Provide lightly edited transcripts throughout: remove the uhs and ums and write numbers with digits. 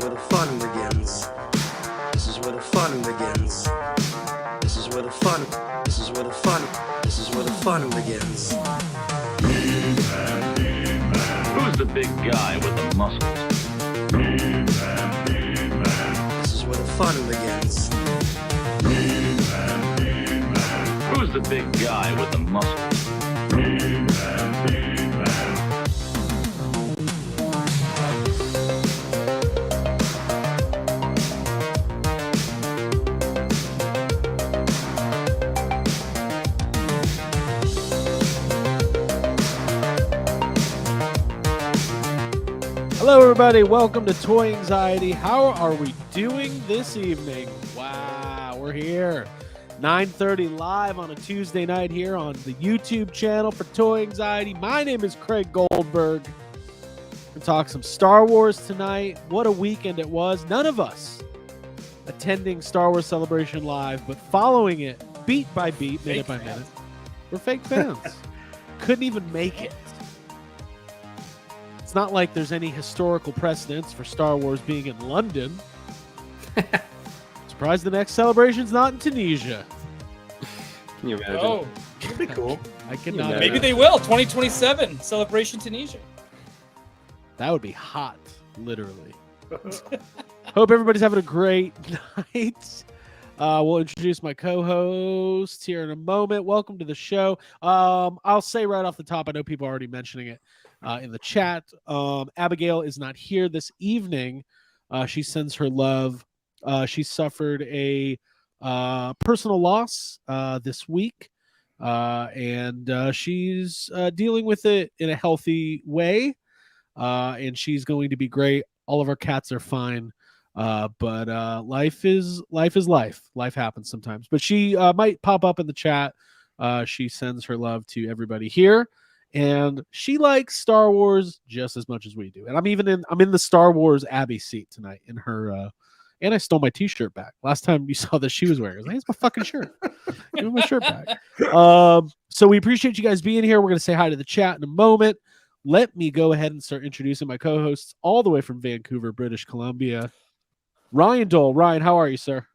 where the fun begins. This is where the fun begins. This is where the fun. This is where the fun. This is where the fun begins. Who's the big guy with the muscles? This is where the fun begins. Who's the big guy with the muscles? Hello, everybody. Welcome to Toy Anxiety. How are we doing this evening? Wow, we're here. 9:30 live on a Tuesday night here on the YouTube channel for Toy Anxiety. My name is Craig Goldberg. We're going to talk some Star Wars tonight. What a weekend it was. None of us attending Star Wars Celebration Live, but following it beat by beat, minute by minute. We're fake fans. Couldn't even make it. It's not like there's any historical precedence for Star Wars being in London. Surprised the next celebration's not in Tunisia. Can you imagine? Oh, That'd be cool. I cannot. maybe they will. 2027 celebration Tunisia. That would be hot, literally. Hope everybody's having a great night. We'll introduce my co-host here in a moment. Welcome to the show. I'll say right off the top, I know people are already mentioning it in the chat. Abigail is not here this evening. She sends her love. She suffered a personal loss this week, and she's dealing with it in a healthy way, and she's going to be great. All of our cats are fine, but life is life. Life happens sometimes, but she might pop up in the chat. She sends her love to everybody here. And she likes Star Wars just as much as we do. And I'm in the Star Wars Abby seat tonight in her and I stole my t-shirt back. Last time you saw this she was wearing. I was like, it's my fucking shirt. Give me my shirt back. So we appreciate you guys being here. We're gonna say hi to the chat in a moment. Let me go ahead and start introducing my co-hosts all the way from Vancouver, British Columbia. Ryan Dole. Ryan, how are you, sir?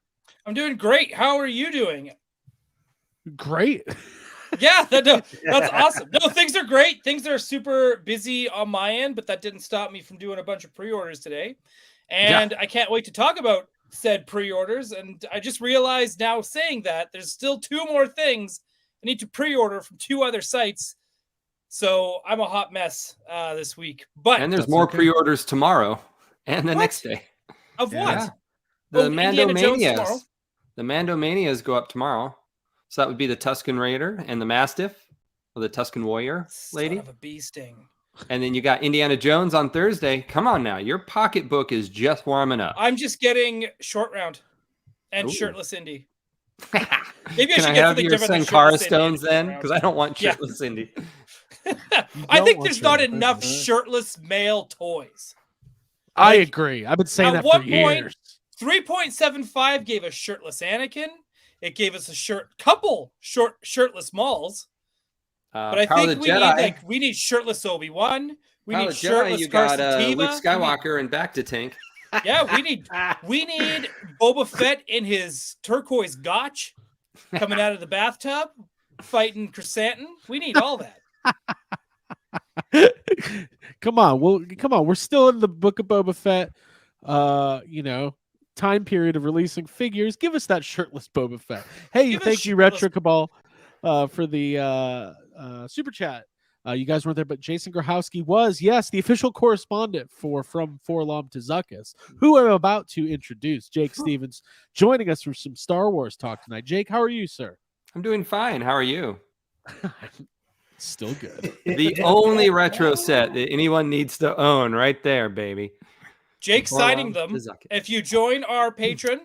I'm doing great. How are you doing? Great. Yeah, that's awesome. No, things are great. Things are super busy on my end, but that didn't stop me from doing a bunch of pre-orders today. And I can't wait to talk about said pre-orders. And I just realized now saying that there's still two more things I need to pre-order from two other sites. So I'm a hot mess this week. And there's more pre-orders tomorrow and the next day. Of what? Yeah. The Mando Mandomanias. The Mandomanias go up tomorrow. So that would be the Tusken Raider and the Mastiff, or the Tusken Warrior lady. Son of a bee sting. And then you got Indiana Jones on Thursday. Come on now. Your pocketbook is just warming up. I'm just getting Short Round and Shirtless Indy. Maybe Can I have your Sankara stones then? Because I don't want Shirtless Indy. I think there's not enough shirtless male toys. I agree. I've been saying that for years. 3.75 gave us shirtless Anakin. It gave us a couple shirtless Mauls. But I think we need shirtless Obi-Wan. We need shirtless Carson Teva. Luke Skywalker and back to tank. Yeah, we need Boba Fett in his turquoise gotch coming out of the bathtub fighting Chrysanthemum. We need all that. Come on. We're still in the Book of Boba Fett. Time period of releasing figures. Give us that shirtless Boba Fett. Hey, thank you, Retro Cabal, for the super chat. You guys weren't there, but Jason Grahowski was, yes, the official correspondent from Forlom to Zuckus, who I'm about to introduce. Jake Stevens joining us for some Star Wars talk tonight. Jake, how are you, sir? I'm doing fine. How are you? Still good. The only retro set that anyone needs to own, right there, baby. Jake signing them. If you join our patron,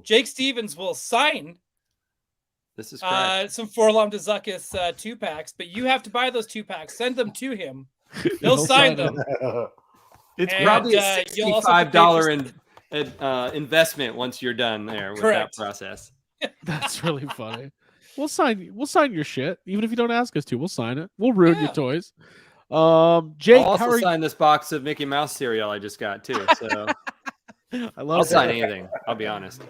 Jake Stevens will sign this is some Forlom to Zuckus 2-packs, but you have to buy those 2-packs. Send them to him. He'll sign them. It's probably a $65 investment once you're done there with that process. That's really funny. We'll sign your shit. Even if you don't ask us to, we'll sign it. We'll ruin your toys. Jake, I'll also sign this box of Mickey Mouse cereal I just got too. So I love I'll that. sign anything. I'll be honest.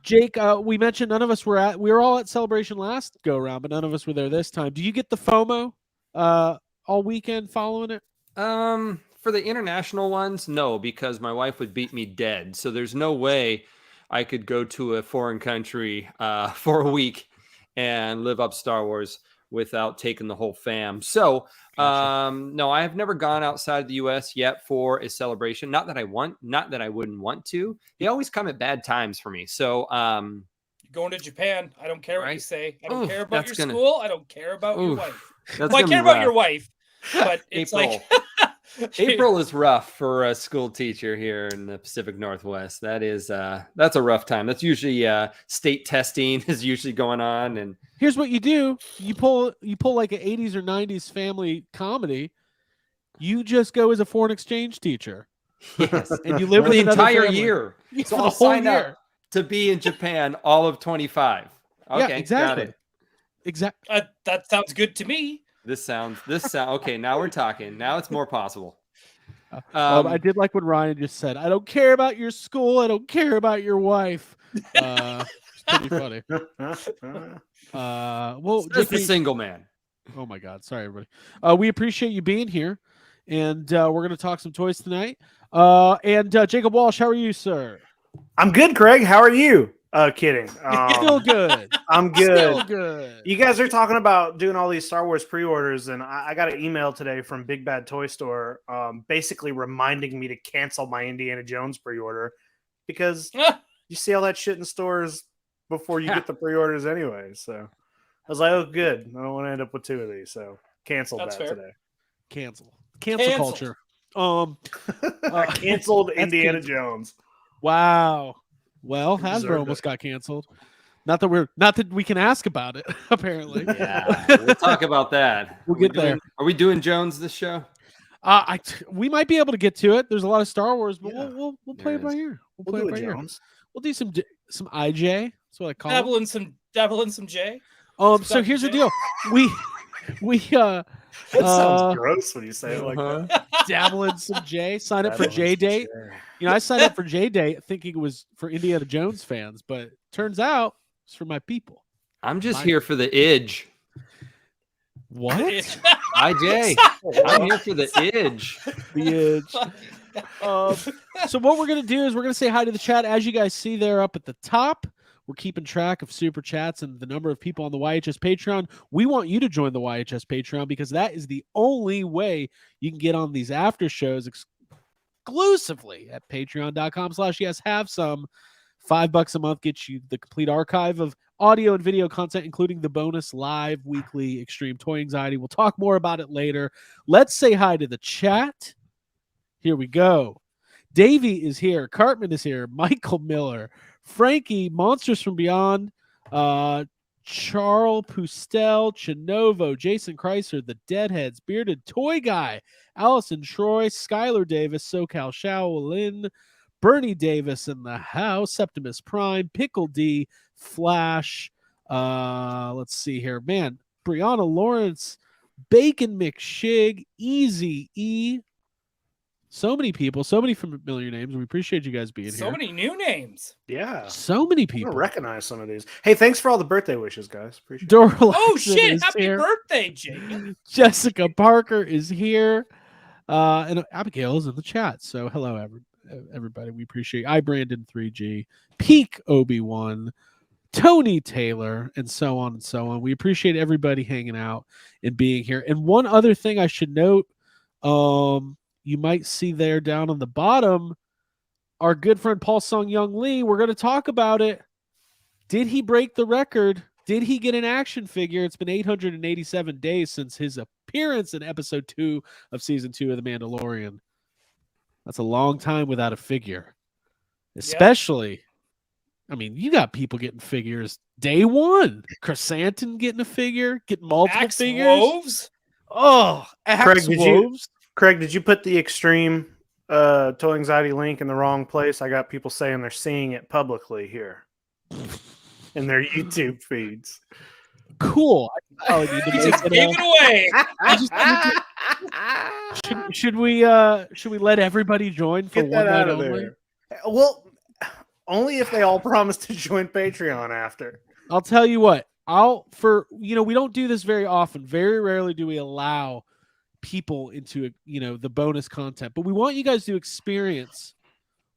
Jake, we mentioned none of us were we were all at Celebration last go around, but none of us were there this time. Do you get the FOMO all weekend following it? For the international ones, no, because my wife would beat me dead. So there's no way I could go to a foreign country for a week and live up Star Wars without taking the whole fam. So no, I have never gone outside the US yet for a celebration. Not that I wouldn't want to. They always come at bad times for me. So Going to Japan. I don't care what you Right. say. I don't Oof, care about that's your gonna- school. I don't care about your Oof, wife. that's Well, I gonna care be about your rough. wife, but it's like April is rough for a school teacher here in the Pacific Northwest. That is that's a rough time. That's usually state testing is usually going on, and Here's what you do: you pull like an 80s or 90s family comedy. You just go as a foreign exchange teacher, yes, and you live for with the another entire family. year. Yeah, So for I'll the whole sign year. up to be in Japan all of 25. Okay, Yeah, exactly. got it. Exactly. that sounds good to me. This sound. Okay, now we're talking. Now it's more possible. I did like when Ryan just said, "I don't care about your school. I don't care about your wife." It's pretty funny. Well, That's Jake, the single man. oh my God, sorry everybody. We appreciate you being here, and we're gonna talk some toys tonight. And Jacob Walsh, how are you, sir? I'm good, Craig. How are you? Kidding. Still good. I'm Still good. good. You guys are talking about doing all these Star Wars pre-orders, and I got an email today from Big Bad Toy Store, basically reminding me to cancel my Indiana Jones pre-order because you see all that shit in stores before you get the pre-orders anyway. So I was like, oh, good. I don't want to end up with two of these, so canceled That's that fair. today. Cancel Canceled. culture. I canceled that's Indiana canceled. Jones. Wow. Well, You deserved Hasbro almost it. got canceled. Not that we can ask about it. Apparently, Yeah, we'll talk about that. We'll get there. Are we doing Jones this show? we might be able to get to it. There's a lot of Star Wars, but Yeah, we'll play it there by is. ear. We'll We'll play do it it, by ear. Jones. We'll do some IJ. That's what I call it. Dabble in some J. So here's the deal. We That sounds gross when you say it like Uh-huh. that. dabble in some J. Sign up for Dabble in J some Date. J. You know, I signed up for J Date thinking it was for Indiana Jones fans, but turns out it's for my people. I'm just here for the edge. What? IJ. I'm here for the edge. The edge. So what we're gonna do is we're gonna say hi to the chat. As you guys see there up at the top, we're keeping track of super chats and the number of people on the YHS Patreon. We want you to join the YHS Patreon because that is the only way you can get on these after shows exclusively at patreon.com/yes have some. $5 a month gets you the complete archive of audio and video content, including the bonus live weekly Extreme Toy Anxiety. We'll talk more about it later. Let's say hi to the chat. Here we go. Davey is here. Cartman is here. Michael Miller. Frankie, Monsters from Beyond. Charles Pustel, Chinovo, Jason Chrysler, The Deadheads, Bearded Toy Guy, Allison Troy, Skylar Davis, SoCal Shaolin, Bernie Davis in the house, Septimus Prime, Pickle D, Flash. Let's see here. Man, Brianna Lawrence, Bacon McShig, Easy E. So many people, so many familiar names. We appreciate you guys being here. So many new names. Yeah. So many I'm people. gonna recognize some of these. Hey, thanks for all the birthday wishes, guys. Appreciate it. Dora Oh Laxton shit! is Happy here. birthday, Jacob. Jessica Parker is here. And Abigail is in the chat. So hello, everybody. We appreciate I Brandon 3G, Peak Obi-Wan, Tony Taylor, and so on and so on. We appreciate everybody hanging out and being here. And one other thing I should note, you might see there down on the bottom, our good friend Paul Sung Young Lee. We're going to talk about it. Did he break the record? Did he get an action figure? It's been 887 days since his appearance in episode 2 of season 2 of The Mandalorian. That's a long time without a figure. Especially, I mean, you got people getting figures day one. Chrysanthemum getting a figure, getting multiple Axe figures. Woves? Oh, Axe Craig, did you- Woves. Craig, did you put the Extreme Toy Anxiety link in the wrong place? I got people saying they're seeing it publicly here in their YouTube feeds. Cool. I probably need to He make just it, gave it away. should we let everybody join for Get one that night out of only? there. Well, only if they all promise to join Patreon after. I'll tell you what. We don't do this very often. Very rarely do we allow people into the bonus content, but we want you guys to experience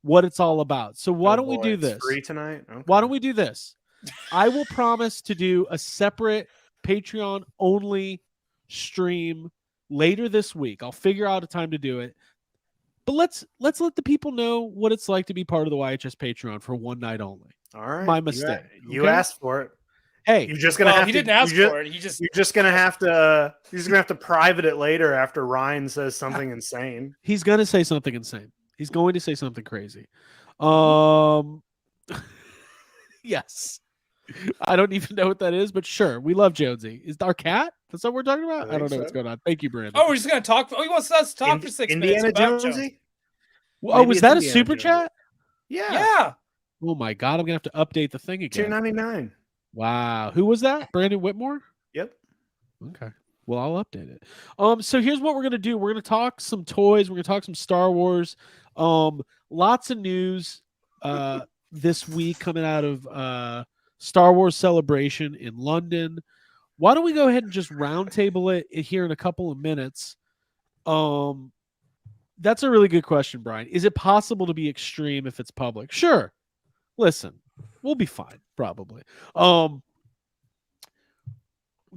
what it's all about. So why don't we do It's this? free tonight? Okay. Why don't we do this? I will promise to do a separate Patreon only stream later this week. I'll figure out a time to do it. But let's let the people know what it's like to be part of the YHS Patreon for one night only. All right. My mistake. You okay? asked for it. Hey, You're just gonna have he to. didn't ask you're for it. He just You're just gonna have to private it later after Ryan says something insane. he's gonna say something insane. He's going to say something crazy. Yes. I don't even know what that is, but sure, we love Jonesy. Is our cat? That's what we're talking about? I don't know what's going on. Thank you, Brandon. Oh, we're just gonna talk. Oh, he wants us to talk for 6 minutes. Indiana about Jonesy? Oh, Maybe was it's that a Indiana super Jones. chat? Yeah. Oh my god, I'm gonna have to update the thing again. $2.99. Wow. Who was that? Brandon Whitmore? Yep. Okay. Well, I'll update it. So here's what we're gonna do. We're gonna talk some toys. We're gonna talk some Star Wars. Lots of news this week coming out of Star Wars Celebration in London. Why don't we go ahead and just roundtable it here in a couple of minutes? That's a really good question, Brian. Is it possible to be extreme if it's public? Sure. Listen, we'll be fine, probably.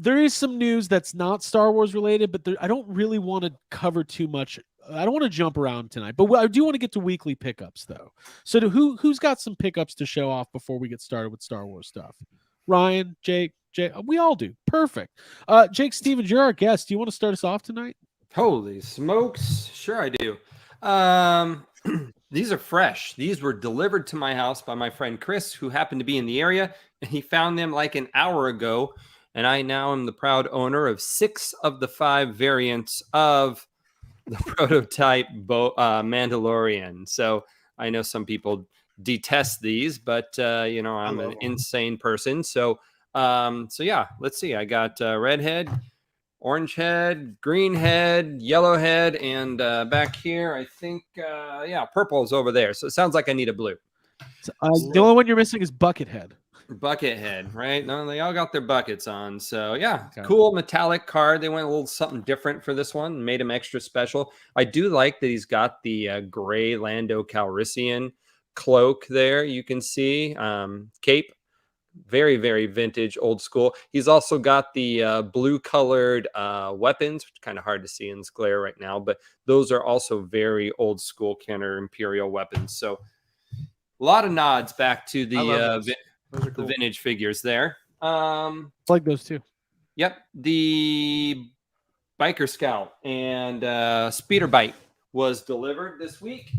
There is some news that's not Star Wars related, but I don't really want to cover too much. I don't want to jump around tonight, but I do want to get to weekly pickups, though. So who's got some pickups to show off before we get started with Star Wars stuff? Ryan, Jake, we all do. Perfect. Jake Stevens, you're our guest. Do you want to start us off tonight? Holy smokes. Sure I do. These are fresh. These were delivered to my house by my friend Chris, who happened to be in the area, and he found them like an hour ago. And I now am the proud owner of 6 of the 5 variants of the prototype Mandalorian. So I know some people detest these, but I'm an insane person. So yeah, let's see. I got red head, orange head, green head, yellow head, and back here, I think, purple is over there. So it sounds like I need a blue. The only one you're missing is Buckethead. Buckethead, right? No, they all got their buckets on. So yeah, Okay. Cool metallic card. They went a little something different for this one, made him extra special. I do like that he's got the gray Lando Calrissian cloak there. You can see cape. Very, very vintage, old school. He's also got the blue colored weapons, which is kind of hard to see in this glare right now, but those are also very old school Kenner Imperial weapons. So a lot of nods back to the the vintage figures there. I like those too. Yep. The Biker Scout and Speeder Bike was delivered this week.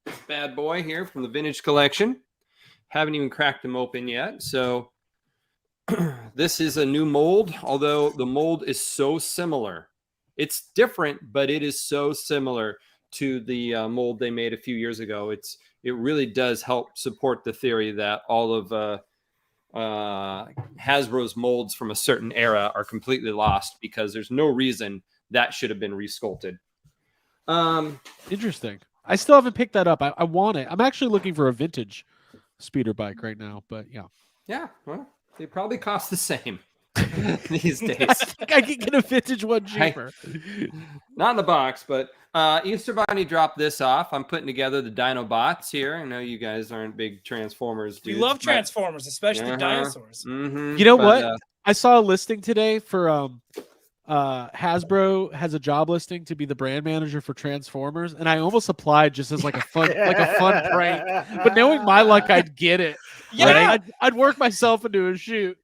This bad boy here from the vintage collection. Haven't even cracked them open yet. So this is a new mold, although the mold is so similar. It's different, but it is so similar to the mold they made a few years ago. It really does help support the theory that all of Hasbro's molds from a certain era are completely lost because there's no reason that should have been resculpted. Interesting. I still haven't picked that up. I want it. I'm actually looking for a vintage speeder bike right now, but yeah. Yeah, well, they probably cost the same these days. I think I can get a vintage one cheaper. Not in the box, but Easter Bunny dropped this off. I'm putting together the Dinobots here. I know you guys aren't big Transformers dudes. We love Transformers, especially dinosaurs. Mm-hmm. You know what? I saw a listing today for Hasbro has a job listing to be the brand manager for Transformers, and I almost applied just as like a fun prank. But knowing my luck, I'd get it. Yeah. Like, I'd work myself into a shoot.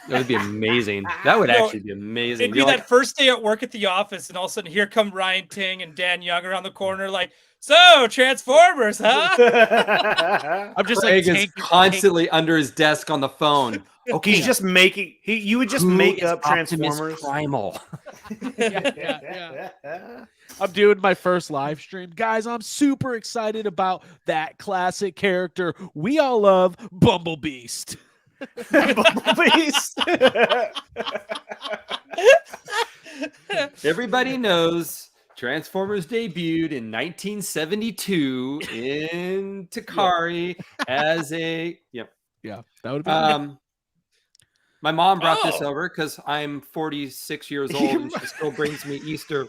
That would be amazing. That would actually be amazing. It'd be that first day at work at the office, and all of a sudden, here come Ryan Ting and Dan Young around the corner, like, so Transformers, huh? I'm just Craig like is constantly under his desk on the phone. Okay, he's just making. You would just make up Transformers. Primal. Yeah. I'm doing my first live stream. Guys, I'm super excited about that classic character we all love, Bumblebeast. Everybody knows Transformers debuted in 1972 in Takari as a yep. Yeah, that would be. My mom brought this Oh. over because I'm 46 years old and she still brings me Easter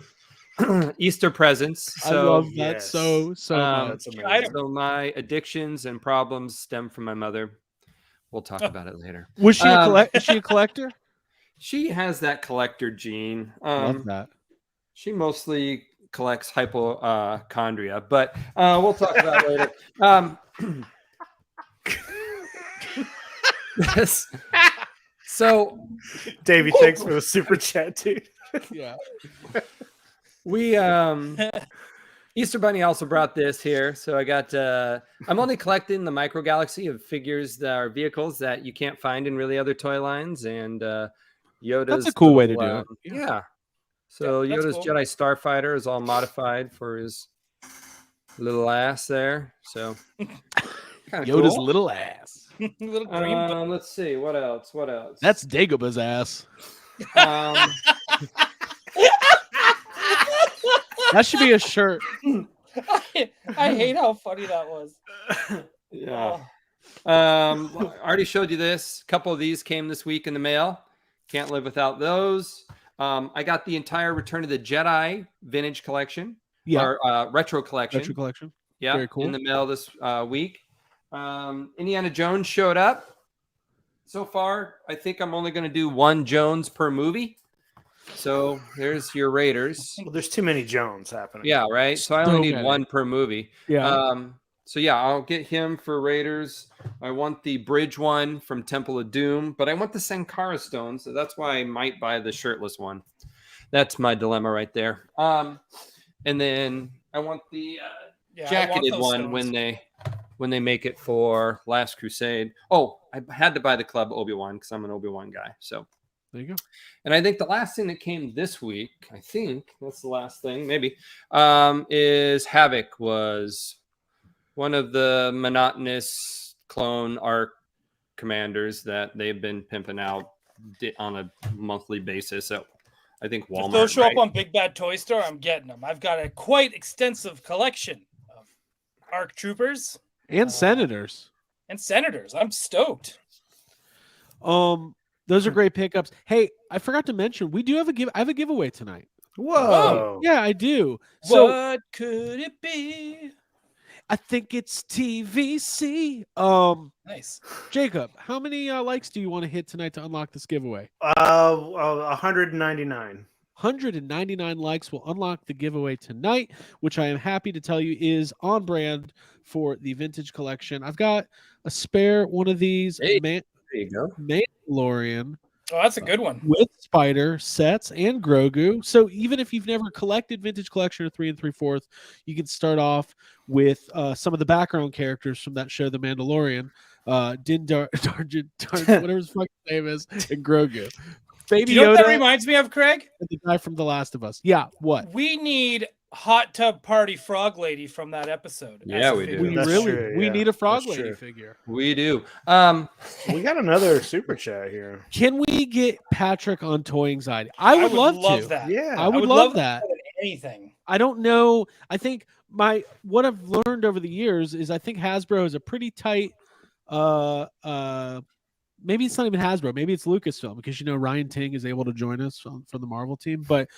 presents. I So, love that yes. so much. That's amazing. Item. so my addictions and problems stem from my mother. We'll talk about it later. Was she is she a collector? She has that collector gene. Love that. She mostly collects hypochondria, but we'll talk about it later. Yes. So, Davey, thanks for the super chat, dude. Yeah. we Easter Bunny also brought this here. So I got I'm only collecting the micro galaxy of figures that are vehicles that you can't find in really other toy lines, and Yoda's That's a cool way to do little, it. Yeah. So Yeah, that's Yoda's cool. Jedi Starfighter is all modified for his little ass there. So kind of Yoda's cool. little ass. Little green. Let's see what else. That's Dagoba's ass. Um, That should be a shirt. I hate how funny that was. yeah. Oh. I already showed you this. A couple of these came this week in the mail. Can't live without those. I got the entire Return of the Jedi vintage collection. Yeah. Or retro collection. Retro collection. Yeah. Very cool. In the mail this week. Indiana Jones showed up. So far, I think I'm only going to do one Jones per movie. So there's your Raiders. Well, there's too many Jones happening. Yeah, right. So I Still only need get it. one per movie. Yeah. So yeah, I'll get him for Raiders. I want the bridge one from Temple of Doom, but I want the Sankara stone, so that's why I might buy the shirtless one. That's my dilemma right there. And then I want the Yeah, I want jacketed those one stones. when they make it for Last Crusade. Oh, I had to buy the Club Obi-Wan because I'm an Obi-Wan guy. So There you go. and I think the last thing that came this week, I think that's the last thing, maybe, is Havoc was one of the monotonous clone arc commanders that they've been pimping out on a monthly basis at, I think, Walmart. If those show right? up on Big Bad Toy Store, I'm getting them. I've got a quite extensive collection of ARC troopers And senators. and senators. I'm stoked. Those are great pickups. Hey, I forgot to mention we do have I have a giveaway tonight. Whoa. Yeah, I do. So What could it be? I think it's TVC. Nice. Jacob, how many likes do you want to hit tonight to unlock this giveaway? 199. 199 likes will unlock the giveaway tonight, which I am happy to tell you is on brand for the vintage collection. I've got a spare one of these Hey. There you go. Mandalorian Oh, that's a good one. with Spider sets and Grogu. So even if you've never collected Vintage Collection or 3 3/4, you can start off with some of the background characters from that show, The Mandalorian. Din whatever his fucking name is, and Grogu. Baby Do you know what that Yoda reminds me of, Craig? and the guy from The Last of Us. Yeah, what? We need Hot Tub Party Frog Lady from that episode. Yeah, as a we do. figure. We That's really true, we yeah. need a Frog That's Lady true. figure. We do. We got another super chat here. Can we get Patrick on Toy Anxiety? I would love to. that. Yeah. I would love that. more than anything. I don't know. I think what I've learned over the years is I think Hasbro is a pretty tight maybe it's not even Hasbro, maybe it's Lucasfilm, because Ryan Ting is able to join us from the Marvel team. But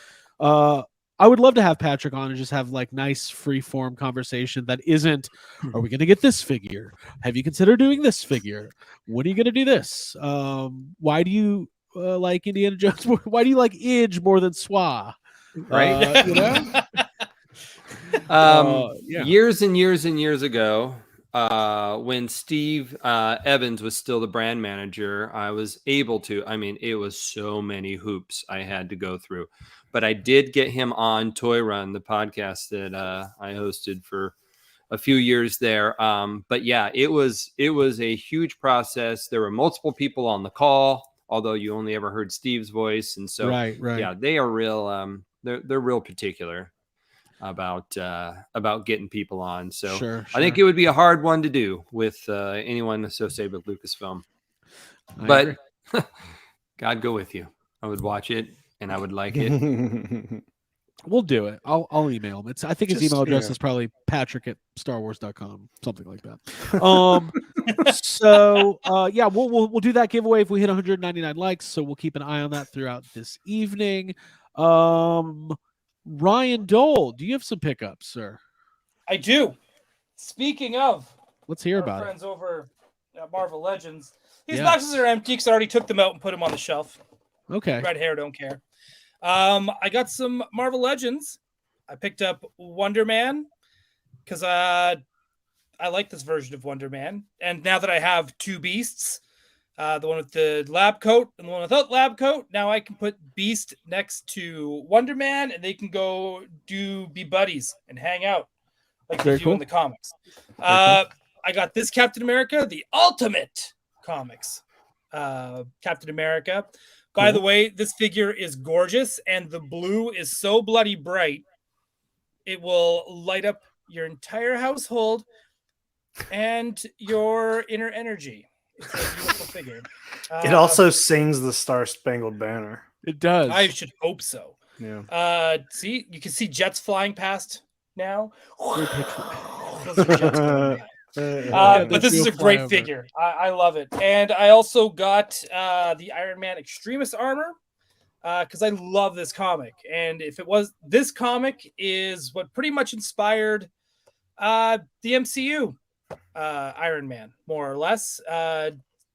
I would love to have Patrick on and just have like nice free form conversation that isn't, are we going to get this figure? Have you considered doing this figure? When are you going to do this? Why do you like Indiana Jones more? Why do you like Idge more than Swa? Right. Yeah. Years and years and years ago, when Steve Evans was still the brand manager, I was able to, it was so many hoops I had to go through, but I did get him on Toy Run, the podcast that I hosted for a few years there. But yeah, it was a huge process. There were multiple people on the call, although you only ever heard Steve's voice. And so, right. yeah, they are real, they're real particular about getting people on. So Sure. I think it would be a hard one to do with anyone associated with Lucasfilm, but God go with you. I would watch it and I would like it. We'll do it. I'll email him. I think his Just, email address yeah. is probably patrick@starwars.com, something like that. So yeah, we'll do that giveaway if we hit 199 likes. So we'll keep an eye on that throughout this evening. Ryan Dole, do you have some pickups, sir? I do. Speaking of Let's hear our about it. friends over at Marvel Legends, these Yes. boxes are empty because I already took them out and put them on the shelf. Okay. Red hair, don't care. I got some Marvel Legends. I picked up Wonder Man because I like this version of Wonder Man. And now that I have two beasts, the one with the lab coat and the one without lab coat, now I can put Beast next to Wonder Man and they can go be buddies and hang out like Very they do cool. in the comics. Cool. I got this Captain America, the Ultimate Comics. Captain America. By the way, this figure is gorgeous, and the blue is so bloody bright, it will light up your entire household and your inner energy. It's a beautiful figure. It also sings the Star Spangled Banner. It does. I should hope so. Yeah. See, you can see jets flying past now. Good picture. Those are jets going by. Yeah, But this is a they'll great fly over. figure. I love it. And I also got the Iron Man Extremis armor because I love this comic. And if it was, this comic is what pretty much inspired the MCU Iron Man, more or less.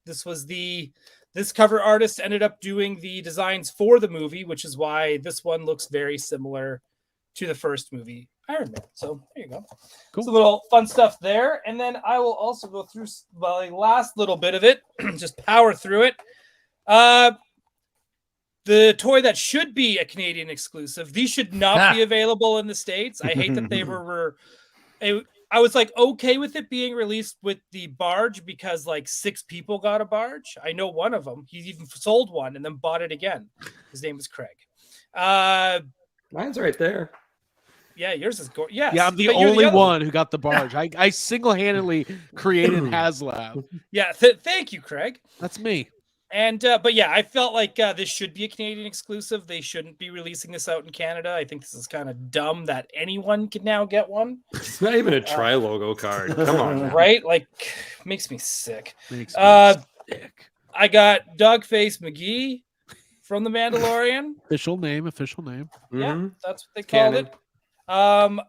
This cover artist ended up doing the designs for the movie, which is why this one looks very similar to the first movie, Iron Man. So there you go. Cool. It's a little fun stuff there. And then I will also go through the last little bit of it, just power through it. The toy that should be a Canadian exclusive, these should not be available in the States. I hate that they were I was like okay with it being released with the barge because like 6 people got a barge. I know one of them. He even sold one and then bought it again. His name is Craig. Mine's right there. Yeah, yours is gorgeous. Yes, Yeah, I'm the but you're only other one who got the barge. I single-handedly created HasLab. Yeah, thank you, Craig. That's me. And but yeah, I felt like this should be a Canadian exclusive. They shouldn't be releasing this out in Canada. I think this is kind of dumb that anyone can now get one. It's not even a tri-logo card. Come on, man. Right? Like, makes me sick. Makes me sick. I got Dogface McGee from The Mandalorian. Official name. Yeah, Mhm. that's what they called Canon. it.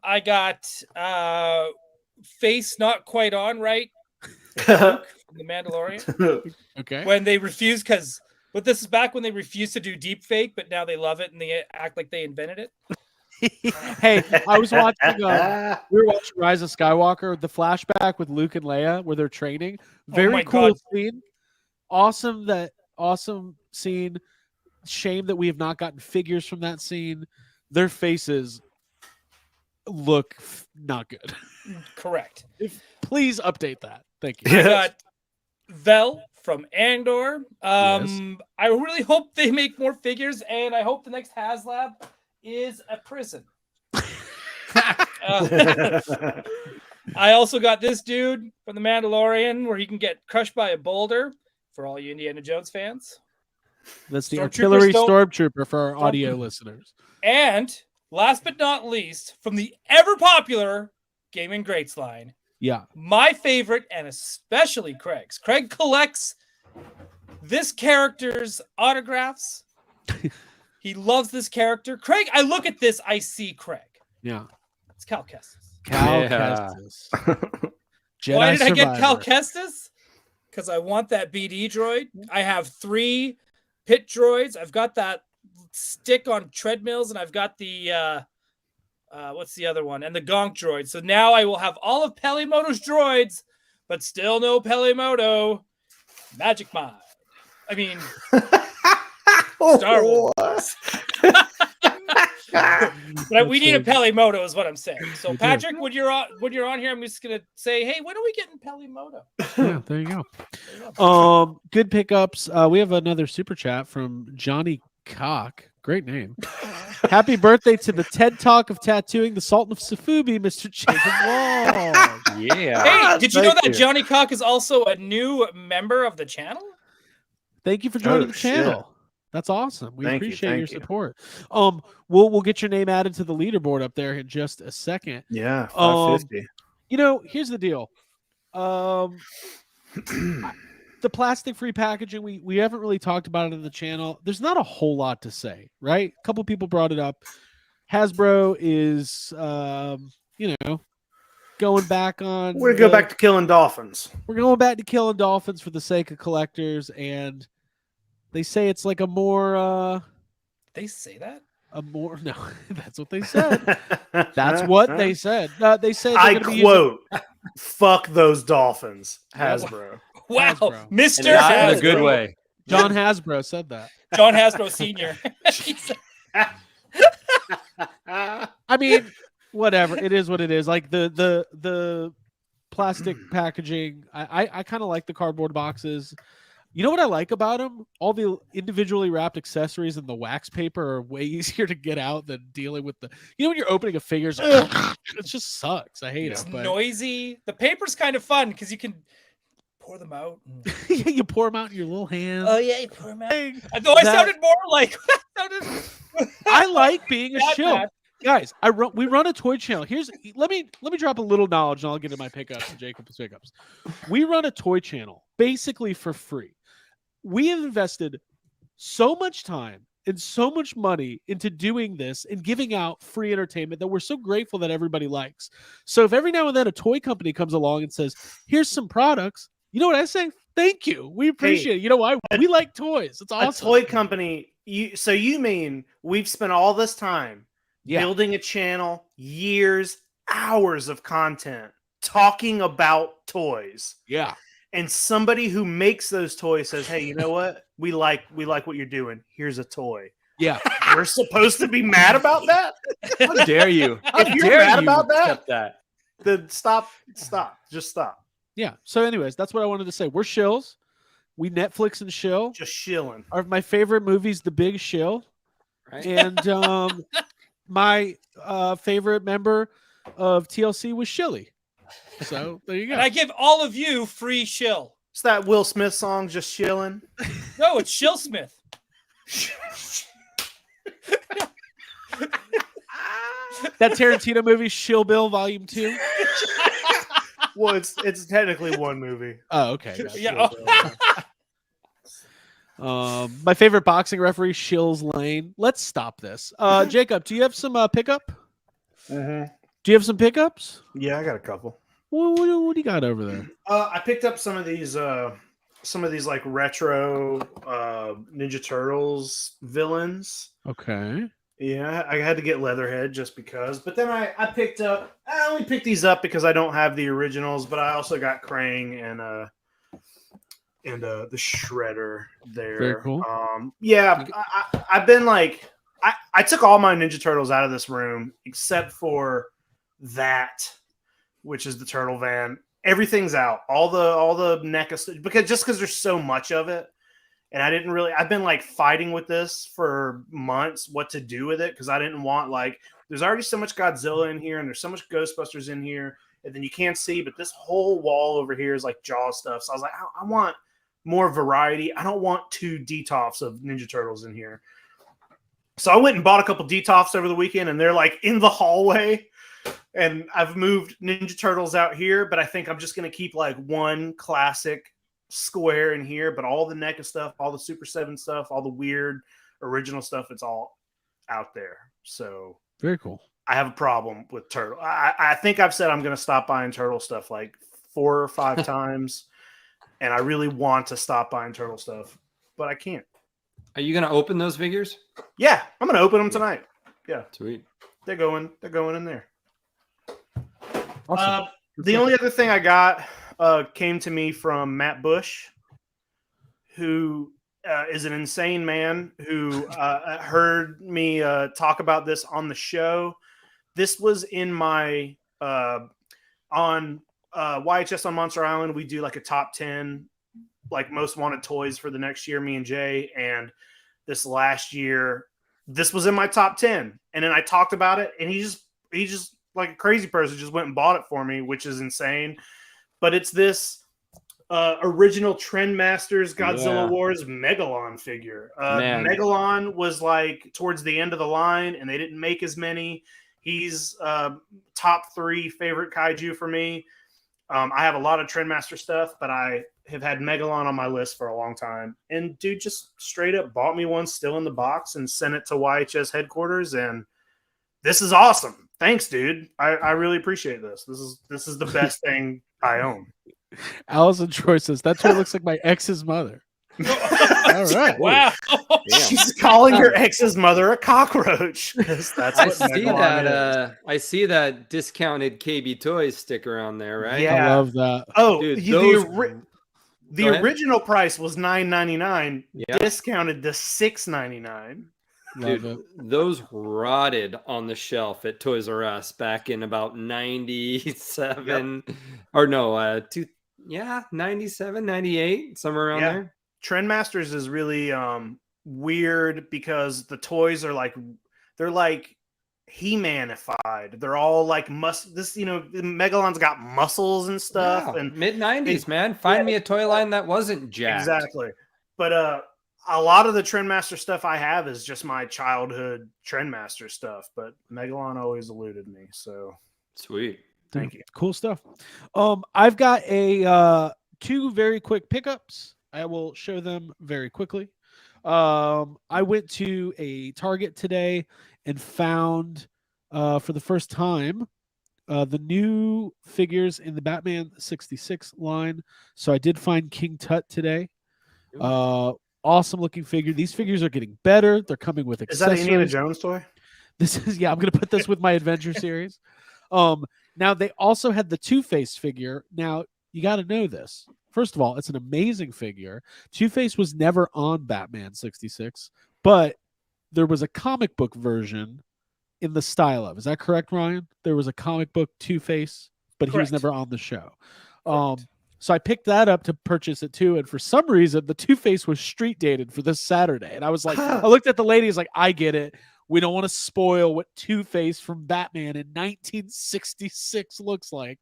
I got face not quite on right from The Mandalorian. Okay. When they refused, but this is back when they refused to do deep fake, but now they love it and they act like they invented it. Hey, I was watching. We were watching Rise of Skywalker, the flashback with Luke and Leia, where they're training. Very my cool God. scene. Awesome scene. Shame that we have not gotten figures from that scene. Their faces look not good. Correct. Please update that. Thank you. I got Vel from Andor. Yes. I really hope they make more figures, and I hope the next HasLab is a prison. I also got this dude from The Mandalorian, where he can get crushed by a boulder. For all you Indiana Jones fans, That's the Stormtroopers artillery don't- stormtrooper for our audio listeners. and last but not least, from the ever popular Gaming Greats line, Yeah. my favorite, and especially Craig's. Craig collects this character's autographs. He loves this character. Craig, I look at this, I see Craig. Yeah. It's Cal Kestis. Cal Yeah. Kestis. Why Jedi did I get Cal Survivor. Kestis? Because I want that BD droid. I have 3 pit droids. I've got that stick on treadmills, and I've got the what's the other one? And the Gonk droid. So now I will have all of Pelimoto's droids, but still no Pelimoto. Magic Mind. I mean, Star Wars. But we need a Pelimoto, is what I'm saying. So We do. Patrick, when you're on here, I'm just gonna say, hey, when are we getting Pelimoto? Yeah, there you go. Good pickups. We have another super chat from Johnny Cock. Great name. Happy birthday to the TED Talk of tattooing, the Sultan of Safubi, Mr. Jacob Wall. Yeah. Hey, did you know thank that you. Johnny Cock is also a new member of the channel? Thank you for joining Oh, the shit. channel. That's awesome. We Thank you, appreciate your thank you. support. We'll get your name added to the leaderboard up there in just a second. Yeah, 550. Here's the deal. The plastic-free packaging, we haven't really talked about it in the channel. There's not a whole lot to say, right? A couple people brought it up. Hasbro is, going back on. We're gonna go back to killing dolphins. We're going back to killing dolphins for the sake of collectors, and they say it's like a more. They say that? No, that's what they said. That's what they said. They said. I quote, "Fuck those dolphins," Hasbro. Wow, Hasbro. Mr. And not in Hasbro. a good way. John Hasbro said that. John Hasbro Sr. I mean, whatever. It is what it is. Like the plastic packaging. I kind of like the cardboard boxes. You know what I like about them? All the individually wrapped accessories and the wax paper are way easier to get out than dealing with the. You know when you're opening a figure, it just sucks. I hate It's it. But noisy. The paper's kind of fun because you can pour them out. you pour them out in your little hands. Oh yeah, you pour them out. Though I sounded more like. I like being a Not shill. bad. Guys, we run a toy channel. Let me drop a little knowledge and I'll get into my pickups and Jacob's pickups. We run a toy channel basically for free. We have invested so much time and so much money into doing this and giving out free entertainment that we're so grateful that everybody likes. So if every now and then a toy company comes along and says, "Here's some products," you know what I say? Thank you. We appreciate it. You know why? We like toys. It's awesome. A toy company. You mean we've spent all this time building a channel, years, hours of content, talking about toys. Yeah. And somebody who makes those toys says, "Hey, you know what? We like what you're doing. Here's a toy." Yeah. We're supposed to be mad about that? How dare you? How If you're dare mad you about that? accept that? Then stop. Just stop. Yeah. So anyways, that's what I wanted to say. We're shills. We Netflix and shill. Just shilling. My favorite movie's The Big Shill. Right? And my favorite member of TLC was Shilly. So there you go. And I give all of you free shill. It's that Will Smith song, "Just Shilling." No, it's Shill Smith. That Tarantino movie, Shill Bill Volume 2. Well, it's technically one movie. Oh, okay. Gotcha. Yeah. My favorite boxing referee, Shills Lane. Let's stop this. Jacob, do you have some pickup? Mm-hmm. Do you have some pickups? Yeah, I got a couple. What do you got over there? I picked up some of these like retro Ninja Turtles villains. Okay. Yeah, I had to get Leatherhead just because. But then I only picked these up because I don't have the originals, but I also got Krang and the Shredder there. Very cool. Yeah, I've been like I took all my Ninja Turtles out of this room except for that, which is the Turtle Van. Everything's out. All the NECA because there's so much of it. And I've been like fighting with this for months, what to do with it. Cause I didn't want there's already so much Godzilla in here and there's so much Ghostbusters in here. And then you can't see, but this whole wall over here is like Jaws stuff. So I was like, I want more variety. I don't want 2 DTOFs of Ninja Turtles in here. So I went and bought a couple DTOFs over the weekend and they're like in the hallway. And I've moved Ninja Turtles out here, but I think I'm just going to keep like one classic square in here, but all the NECA stuff, all the Super 7 stuff, all the weird original stuff, it's all out there. So very cool. I have a problem with Turtle. I think I've said I'm going to stop buying Turtle stuff like 4 or 5 times, and I really want to stop buying Turtle stuff, but I can't. Are you going to open those figures? Yeah, I'm going to open them tonight. Yeah. Sweet. They're going in there. Awesome. The only other thing I got came to me from Matt Bush, who is an insane man who heard me talk about this on the show. This was in my on YHS on Monster Island. We do like a top 10 like most wanted toys for the next year, me and Jay. And this last year, this was in my top 10. And then I talked about it, and he just like a crazy person just went and bought it for me, which is insane. But it's this original Trendmasters Godzilla Yeah. Wars Megalon figure. Man. Megalon was like towards the end of the line, and they didn't make as many. He's top 3 favorite kaiju for me. I have a lot of Trendmaster stuff, but I have had Megalon on my list for a long time. And dude just straight up bought me one still in the box and sent it to YHS headquarters. And this is awesome. Thanks, dude. I really appreciate this. This is the best thing I own. Allison Troy says that's what it looks like my ex's mother. All right. Wow. She's calling her ex's mother a cockroach. That's I what see Megalon that. is. I see that discounted KB Toys sticker on there, right? Yeah. I love that. Oh, Dude, the those- the Go ahead. original price was $9.99, Yeah. discounted to $6.99. Love Dude, it. those rotted on the shelf at Toys R Us back in about 97 or no, 97, 98, somewhere around Yeah. there. Trendmasters is really weird because the toys are like they're like He-Manified. They're all like Megalon's got muscles and stuff, and mid 90s, man. Find me a toy line that wasn't jacked. exactly. But a lot of the Trendmaster stuff I have is just my childhood Trendmaster stuff. But Megalon always eluded me, so Sweet. thank you. Cool stuff. I've got a 2 very quick pickups. I will show them very quickly. I went to a Target today and found for the first time the new figures in the Batman 66 line. So I did find King Tut today. Awesome looking figure. These figures are getting better. They're coming with Is that accessories. an Indiana Jones toy? This is I'm gonna put this with my adventure series. Now they also had the Two-Face figure. Now you got to know this. First of all, it's an amazing figure. Two-Face was never on Batman 66, but there was a comic book version in the style of. Is that correct, Ryan? There was a comic book Two-Face, but he was Correct. never on the show. So I picked that up to purchase it too, and for some reason, the Two-Face was street dated for this Saturday, and I was like, I looked at the lady, I was like, I get it. We don't want to spoil what Two-Face from Batman in 1966 looks like.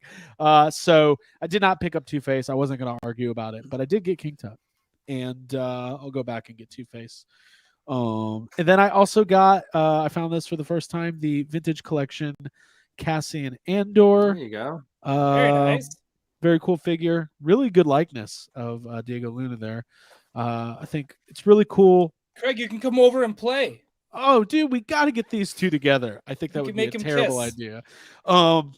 So I did not pick up Two-Face. I wasn't going to argue about it, but I did get King Tut, and I'll go back and get Two-Face. And then I also got, I found this for the first time, the Vintage Collection Cassian Andor. There you go. Very nice. Very cool figure. Really good likeness of Diego Luna there. I think it's really cool. Craig, you can come over and play. Oh, dude, we got to get these two together. I think that You would can be a make 'em terrible kiss. idea. Ken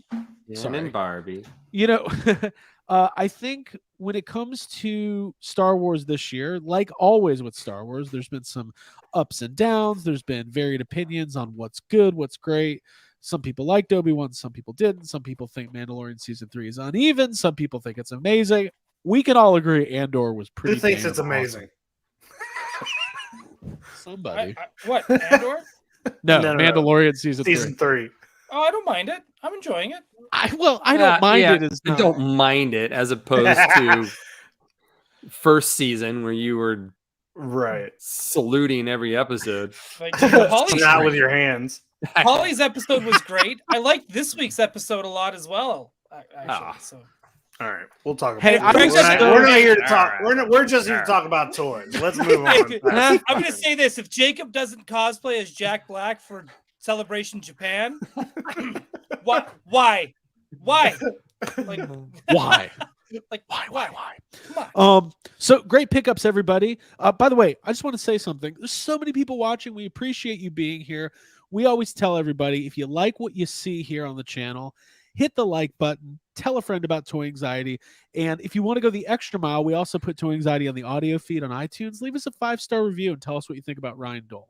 Sorry. and Barbie. You know, I think when it comes to Star Wars this year, like always with Star Wars, there's been some ups and downs. There's been varied opinions on what's good, what's great. Some people liked Obi-Wan, some people didn't. Some people think Mandalorian Season 3 is uneven. Some people think it's amazing. We can all agree Andor was pretty Who thinks damn it's amazing? awesome. Somebody. What, Andor? No, No. Mandalorian Season 3. Season 3. Oh, I don't mind it. I'm enjoying it. I don't mind it. As I don't mind it as opposed to first season where you were Right. saluting every episode. Like Holly's, Not with your hands. Holly's episode was great. I liked this week's episode a lot as well. Actually, Ah. so All right, we'll talk about Hey, it. I'm We're just- not here to talk. All right. We're just here to talk about toys. Let's move on. I'm gonna say this: if Jacob doesn't cosplay as Jack Black for Celebration Japan, what? Why? Like, why? like Why? Come on. So great pickups, everybody. By the way, I just want to say something. There's so many people watching. We appreciate you being here. We always tell everybody, if you like what you see here on the channel, hit the like button, tell a friend about Toy Anxiety. And if you want to go the extra mile, we also put Toy Anxiety on the audio feed on iTunes. Leave us a 5-star review and tell us what you think about Ryan Dole.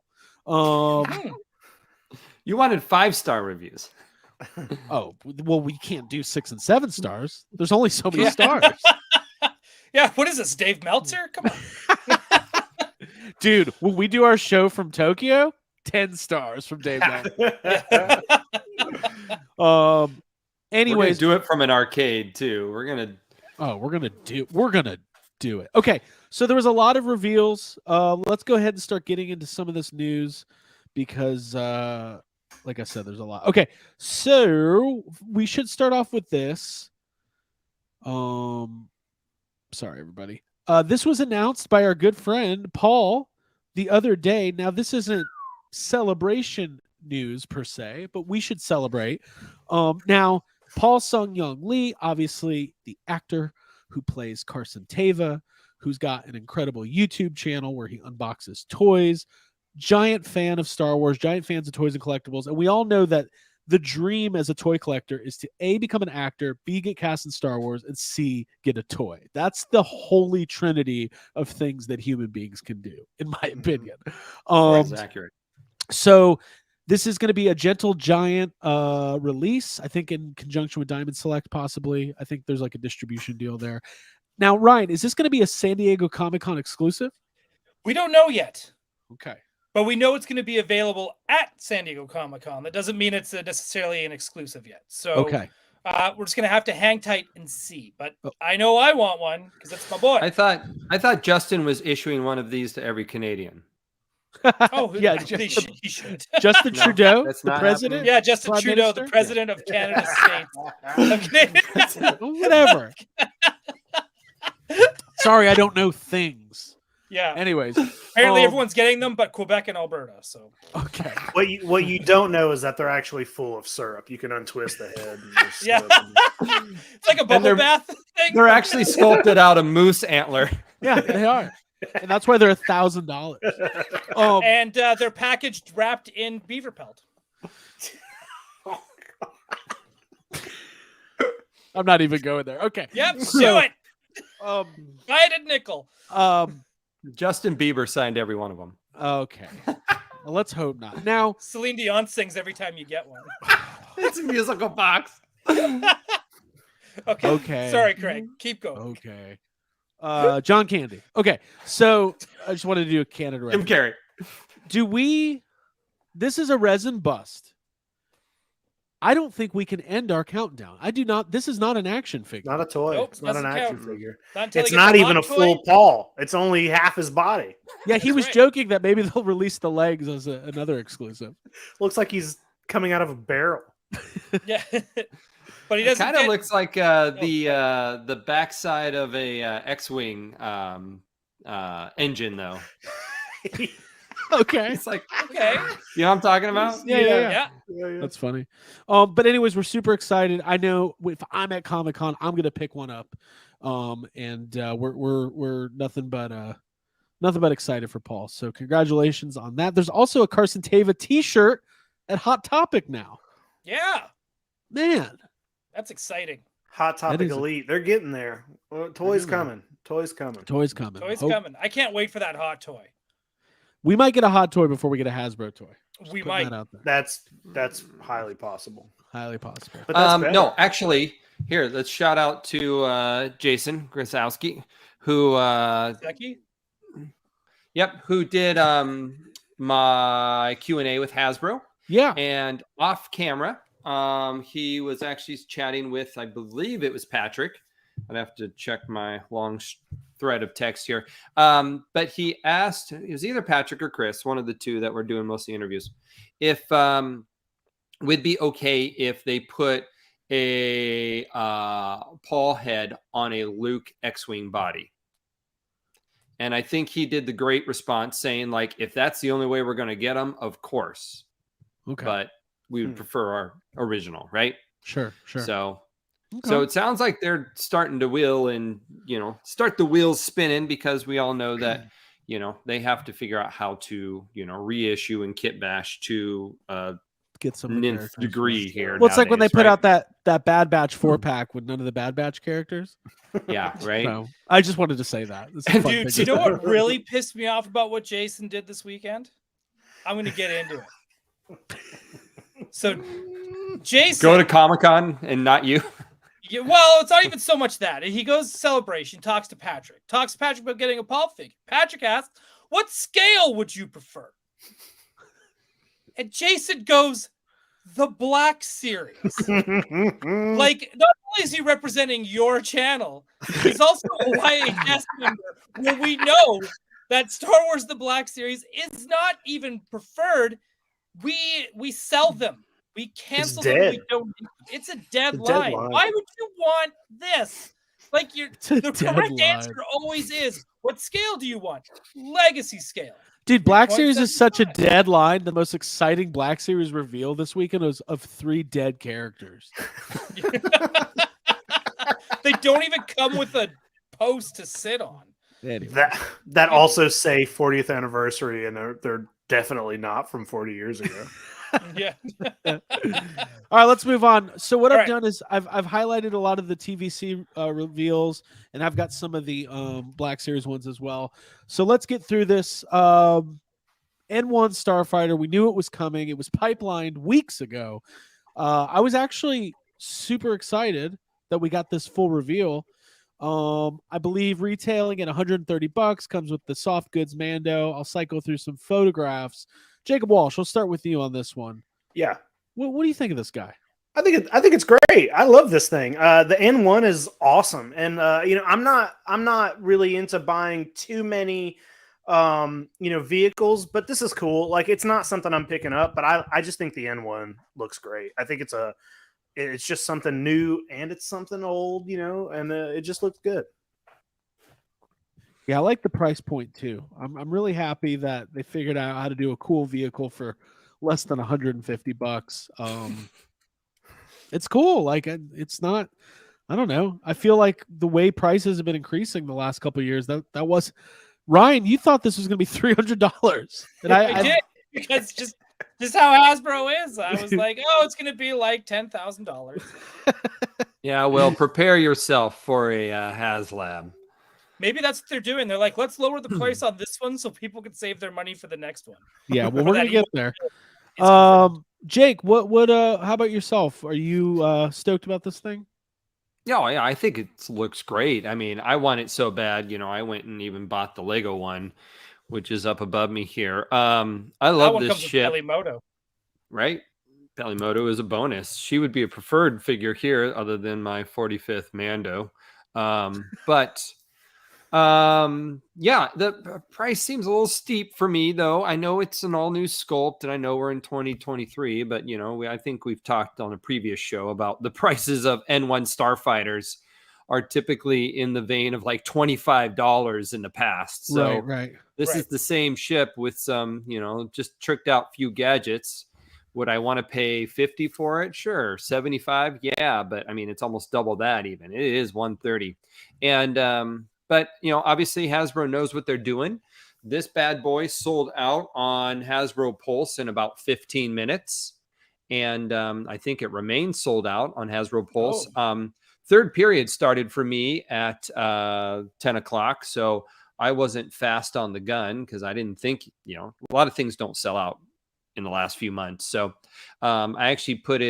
You wanted 5-star reviews. Oh, well, we can't do 6 and 7 stars. There's only so many Yeah. stars. Yeah, what is this, Dave Meltzer? Come on. Dude, when we do our show from Tokyo, 10 stars from Dave Meltzer. We're Anyways, gonna do it from an arcade too. We're gonna do it. Okay, so there was a lot of reveals. Let's go ahead and start getting into some of this news because like I said, there's a lot. Okay, so we should start off with this. So sorry, everybody. This was announced by our good friend Paul the other day. Now, this isn't celebration news per se, but we should celebrate. Now, Paul Sung-Young Lee, obviously the actor who plays Carson Teva, who's got an incredible YouTube channel where he unboxes toys. Giant fan of Star Wars, giant fans of toys and collectibles. And we all know that the dream as a toy collector is to A, become an actor, B, get cast in Star Wars, and C, get a toy. That's the holy trinity of things that human beings can do, in my opinion. That's accurate. So this is going to be a Gentle Giant release, I think in conjunction with Diamond Select, possibly. I think there's like a distribution deal there. Now, Ryan, is this going to be a San Diego Comic-Con exclusive? We don't know yet. Okay. But we know it's going to be available at San Diego Comic-Con. That doesn't mean it's necessarily an exclusive yet. So okay. We're just going to have to hang tight and see. But I know I want one because it's my boy. I thought Justin was issuing one of these to every Canadian. Oh, yeah, he should. Justin No, Trudeau, that's the not president? Yeah, Justin Prime Trudeau, Minister? the president of Canada's states. Whatever. Sorry, I don't know things. Yeah. Anyways, Apparently everyone's getting them, but Quebec and Alberta. So okay. What you don't know is that they're actually full of syrup. You can untwist the head. And there's yeah, syrup in it's like a bubble bath thing. They're actually sculpted out of moose antler. Yeah, they are, and that's why they're $1,000. And they're packaged, wrapped in beaver pelt. I'm not even going there. Okay. Yep, do it. Um, Buy it at nickel. Justin Bieber signed every one of them. Okay. Well, let's hope not. Now, Celine Dion sings every time you get one. It's a musical box. Okay. Sorry, Craig. Keep going. Okay. John Candy. Okay. So I just wanted to do a Canada Jim reference. Carrey. This is a resin bust. I don't think we can end our countdown. I do not. This is not an action figure. Not a toy. Nope, it's not an doesn't action count. figure. Not until It's they get not the even a hot toy. full Paul. It's only half his body. Yeah, he was right. joking that maybe they'll release the legs as another exclusive. Looks like he's coming out of a barrel. Yeah. But he It doesn't kind of get... looks like the backside of a X-wing engine, though. Okay. It's like, Okay. you know what I'm talking about? Yeah. Yeah. That's funny. But anyways, we're super excited. I know if I'm at Comic-Con, I'm gonna pick one up. And we're nothing but excited for Paul. So congratulations on that. There's also a Carson Teva t-shirt at Hot Topic now. Yeah. Man. That's exciting. Hot Topic is a- Elite. They're getting there. Well, toys coming. Toys coming. Toys coming. Toys Hope- coming. I can't wait for that hot toy. We might get a hot toy before we get a Hasbro toy. Just We putting might. that out there. That's highly possible. Highly possible. But that's better. No, actually, here, let's shout out to Jason Grasowski, who Becky? who did my Q&A with Hasbro. Yeah. And off camera, he was actually chatting with, I believe it was Patrick. I'd have to check my long thread of text here. But he asked, it was either Patrick or Chris, one of the two that were doing most of the interviews, if would be okay if they put a Paul head on a Luke X-Wing body. And I think he did the great response saying, like, if that's the only way we're going to get them, of course. Okay. But we would prefer our original, right? Sure. So Okay. so it sounds like they're starting to wheel and, start the wheels spinning, because we all know that, they have to figure out how to, reissue and kit bash to Get some nth characters. degree here. Well, it's like when they nowadays, put right? out that Bad Batch 4-pack with none of the Bad Batch characters. Yeah, right. So I just wanted to say that. It's a fun Dude, thing do you to know say. what really pissed me off about what Jason did this weekend? I'm going to get into it. So, Jason... Go to Comic-Con and not you. Yeah, well, it's not even so much that. He goes to Celebration, talks to Patrick about getting a Paul figure. Patrick asks, what scale would you prefer? And Jason goes, the Black Series. Like, not only is he representing your channel, he's also a YA guest member where we know that Star Wars The Black Series is not even preferred. We sell them. We cancel them. dead. We don't. It's a dead It's a dead line. line. Why would you want this? Like a the dead correct line. answer always is, what scale do you want? Legacy scale. Dude, Black Series is such a 3.75. dead line. The most exciting Black Series reveal this weekend was of 3 dead characters. They don't even come with a post to sit on. Anyway. That also say 40th anniversary, and they're definitely not from 40 years ago. Yeah. All right, let's move on. So what All I've right. done is I've highlighted a lot of the TVC reveals, and I've got some of the Black Series ones as well. So let's get through this. N1 Starfighter, we knew it was coming. It was pipelined weeks ago. I was actually super excited that we got this full reveal. I believe retailing at $130 comes with the soft goods Mando. I'll cycle through some photographs. Jacob Walsh, we'll start with you on this one. Yeah. What do you think of this guy? I think it's great. I love this thing. The N1 is awesome, and I'm not really into buying too many vehicles, but this is cool. Like, it's not something I'm picking up, but I just think the N1 looks great. I think it's just something new, and it's something old, and it just looks good. Yeah, I like the price point too. I'm really happy that they figured out how to do a cool vehicle for less than $150. It's cool. Like, it's not. I don't know. I feel like the way prices have been increasing the last couple of years, that was Ryan. You thought this was going to be $300, and I did, because just how Hasbro is. I was like, oh, it's going to be like $10,000. Yeah, well, prepare yourself for a HasLab. Maybe that's what they're doing. They're like, let's lower the price on this one so people can save their money for the next one. Yeah, well, we're That gonna get even- there. Jake, what how about yourself? Are you stoked about this thing? Yeah, I think it looks great. I mean, I want it so bad. I went and even bought the Lego one, which is up above me here. I That love one this comes with ship. Pelimoto. Right? Pelimoto is a bonus. She would be a preferred figure here, other than my 45th Mando. Yeah, the price seems a little steep for me, though. I know it's an all new sculpt, and I know we're in 2023, but I think we've talked on a previous show about the prices of N1 Starfighters are typically in the vein of like $25 in the past. So Right. this is the same ship with some, just tricked out few gadgets. Would I want to pay $50 for it? Sure. $75? Yeah, but I mean, it's almost double that even. It is $130. And but obviously Hasbro knows what they're doing. This bad boy sold out on Hasbro Pulse in about 15 minutes. And I think it remains sold out on Hasbro Pulse. Third period started for me at 10 o'clock. So I wasn't fast on the gun because I didn't think, a lot of things don't sell out in the last few months. So I actually put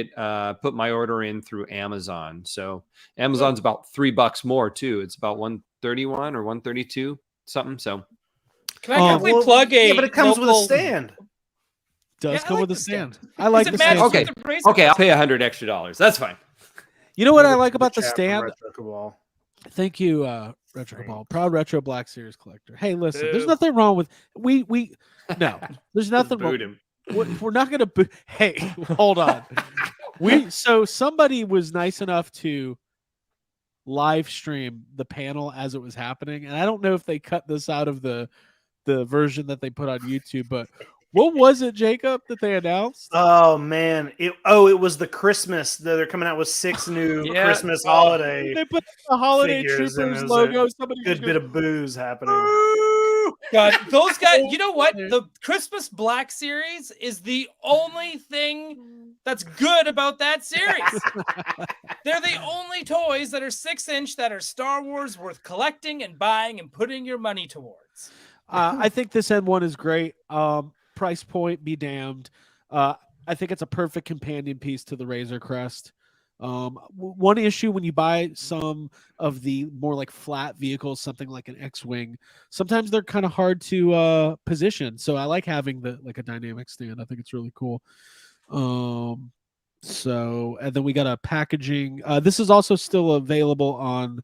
my order in through Amazon. So Amazon's about $3 more too. It's about 131 or 132 something. So Can I quickly plug a but it comes with a local- stand. Does Yeah, I come like with a the stand. stand. I like Does the it match stand. Okay. with the Razor okay, I'll Crest? pay $100 extra. That's fine. You know what I The- like about the chat from stand? Retro Cabal. Thank you, Retro Cabal, proud retro Black Series collector. Hey, listen, there's Boo. nothing wrong with no. There's nothing wrong. Boot him. We're not gonna. Hey, hold on. So somebody was nice enough to live stream the panel as it was happening, and I don't know if they cut this out of the version that they put on YouTube, but what was it, Jacob, that they announced? Oh man! It was the Christmas. They're coming out with 6 new Yeah. Christmas holiday. They put the Holiday figures, and Troopers there's logo. a Somebody Good bit of booze happening. God, those guys, you know what? The Christmas Black Series is the only thing that's good about that series. They're the only toys that are 6-inch that are Star Wars worth collecting and buying and putting your money towards. I think this N1 is great. Price point be damned. I think it's a perfect companion piece to the Razor Crest. One issue when you buy some of the more like flat vehicles, something like an X-Wing, sometimes they're kind of hard to position. So I like having a dynamic stand. I think it's really cool. So, and then we got a packaging. This is also still available on.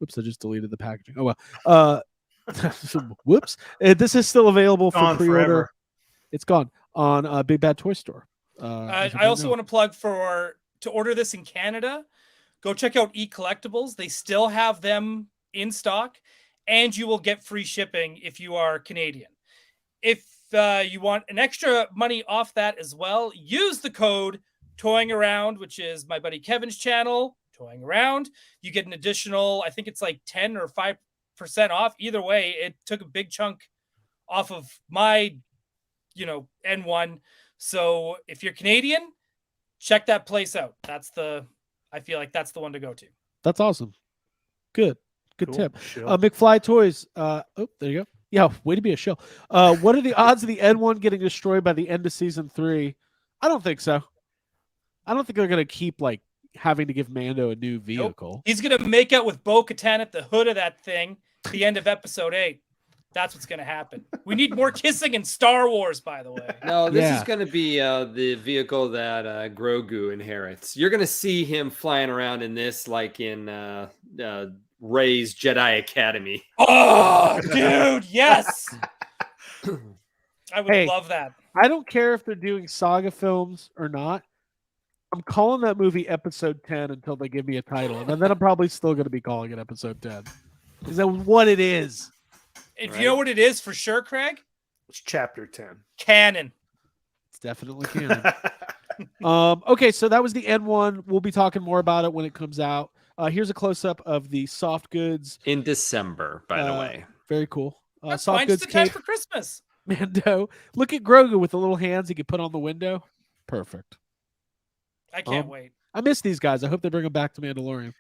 Oops, I just deleted the packaging. Oh well. Whoops. This is still available for Gone pre-order. forever. It's gone on Big Bad Toy Store. I also want to plug to order this in Canada. go check out eCollectibles. They still have them in stock, and you will get free shipping if you are Canadian. If you want an extra money off that as well, use the code Toying Around, which is my buddy Kevin's channel, Toying Around. You get an additional, I think it's like 10 or 5% off. Either way, it took a big chunk off of my, N1. So if you're Canadian, check that place out. I feel like that's the one to go to. That's awesome. Good Cool. tip. Sure. McFly Toys. There you go. Yeah, way to be a show. What are the odds of the N1 getting destroyed by the end of season 3? I don't think so. I don't think they're gonna keep like having to give Mando a new vehicle. Nope. He's gonna make out with Bo-Katan at the hood of that thing at the end of episode 8. That's what's gonna happen. We need more kissing in Star Wars, by the way. No, this Yeah. is going to be the vehicle that Grogu inherits. You're going to see him flying around in this, like in Rey's Jedi Academy. Oh, dude, yes. I would Hey. love that. I don't care if they're doing saga films or not. I'm calling that movie Episode 10 until they give me a title, and then I'm probably still going to be calling it Episode 10. Is that what it is? If you know what it is for sure, Craig, It's chapter 10. canon. It's definitely canon. Okay, so that was the N1. We'll be talking more about it when it comes out. Here's a close-up of the soft goods. In December, by the way. Very cool. That's Soft fine. goods Just in time cape. for Christmas. Mando. Look at Grogu with the little hands he could put on the window. Perfect. I can't wait. I miss these guys. I hope they bring them back to Mandalorian.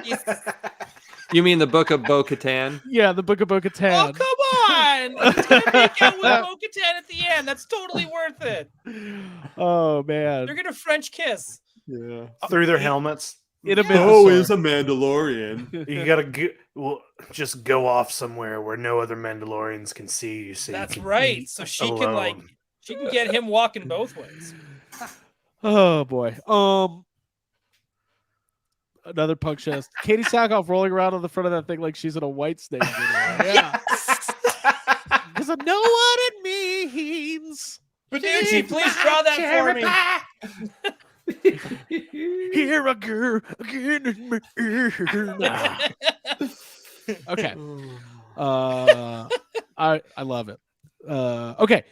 Jesus. You mean the Book of Bo-Katan? Yeah, the Book of Bo-Katan. Oh, come on. He's going to make out with Bo-Katan at the end. That's totally worth it. Oh, man. They're going to French kiss. Yeah. Through their helmets. It'd have been Oh, bizarre. a Mandalorian. You gotta just go off somewhere where no other Mandalorians can see you. So That's you can right. eat So she can alone. she can get him walking both ways. Oh, boy. Another punk chest. Katie Sackhoff rolling around on the front of that thing like she's in a White Snake video. Yeah. Because I know what it means. Benucci, please draw that for me. Here I go again. Okay. I love it. Okay.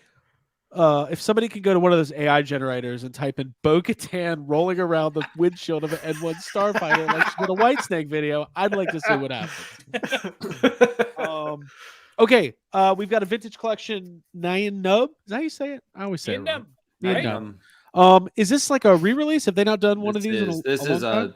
If somebody can go to one of those AI generators and type in Bo-Katan rolling around the windshield of an N1 starfighter like she did a White Snake video, I'd like to see what happens. Okay. We've got a vintage collection, Nyan Nub. Is that how you say it? I always say it wrong. Right? Nyan Nub. Is this like a re-release? Have they not done one of these? This is a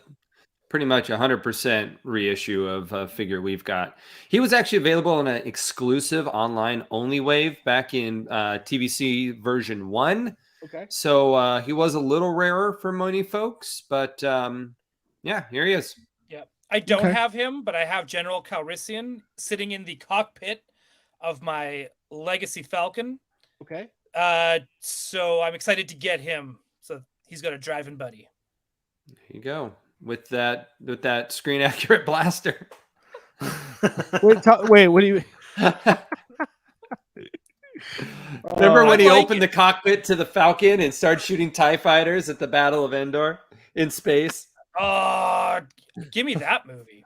pretty much 100% reissue of a figure we've got. He was actually available in an exclusive online only wave back in TBC version 1. Okay. So he was a little rarer for many folks, but yeah, here he is. Yeah. I don't Okay. have him, but I have General Calrissian sitting in the cockpit of my Legacy Falcon. Okay. So I'm excited to get him. So he's got a driving buddy. There you go. With that screen accurate blaster. Wait, what do you? Remember when he like opened it. the cockpit to the Falcon and started shooting TIE fighters at the Battle of Endor in space? Oh, give me that movie.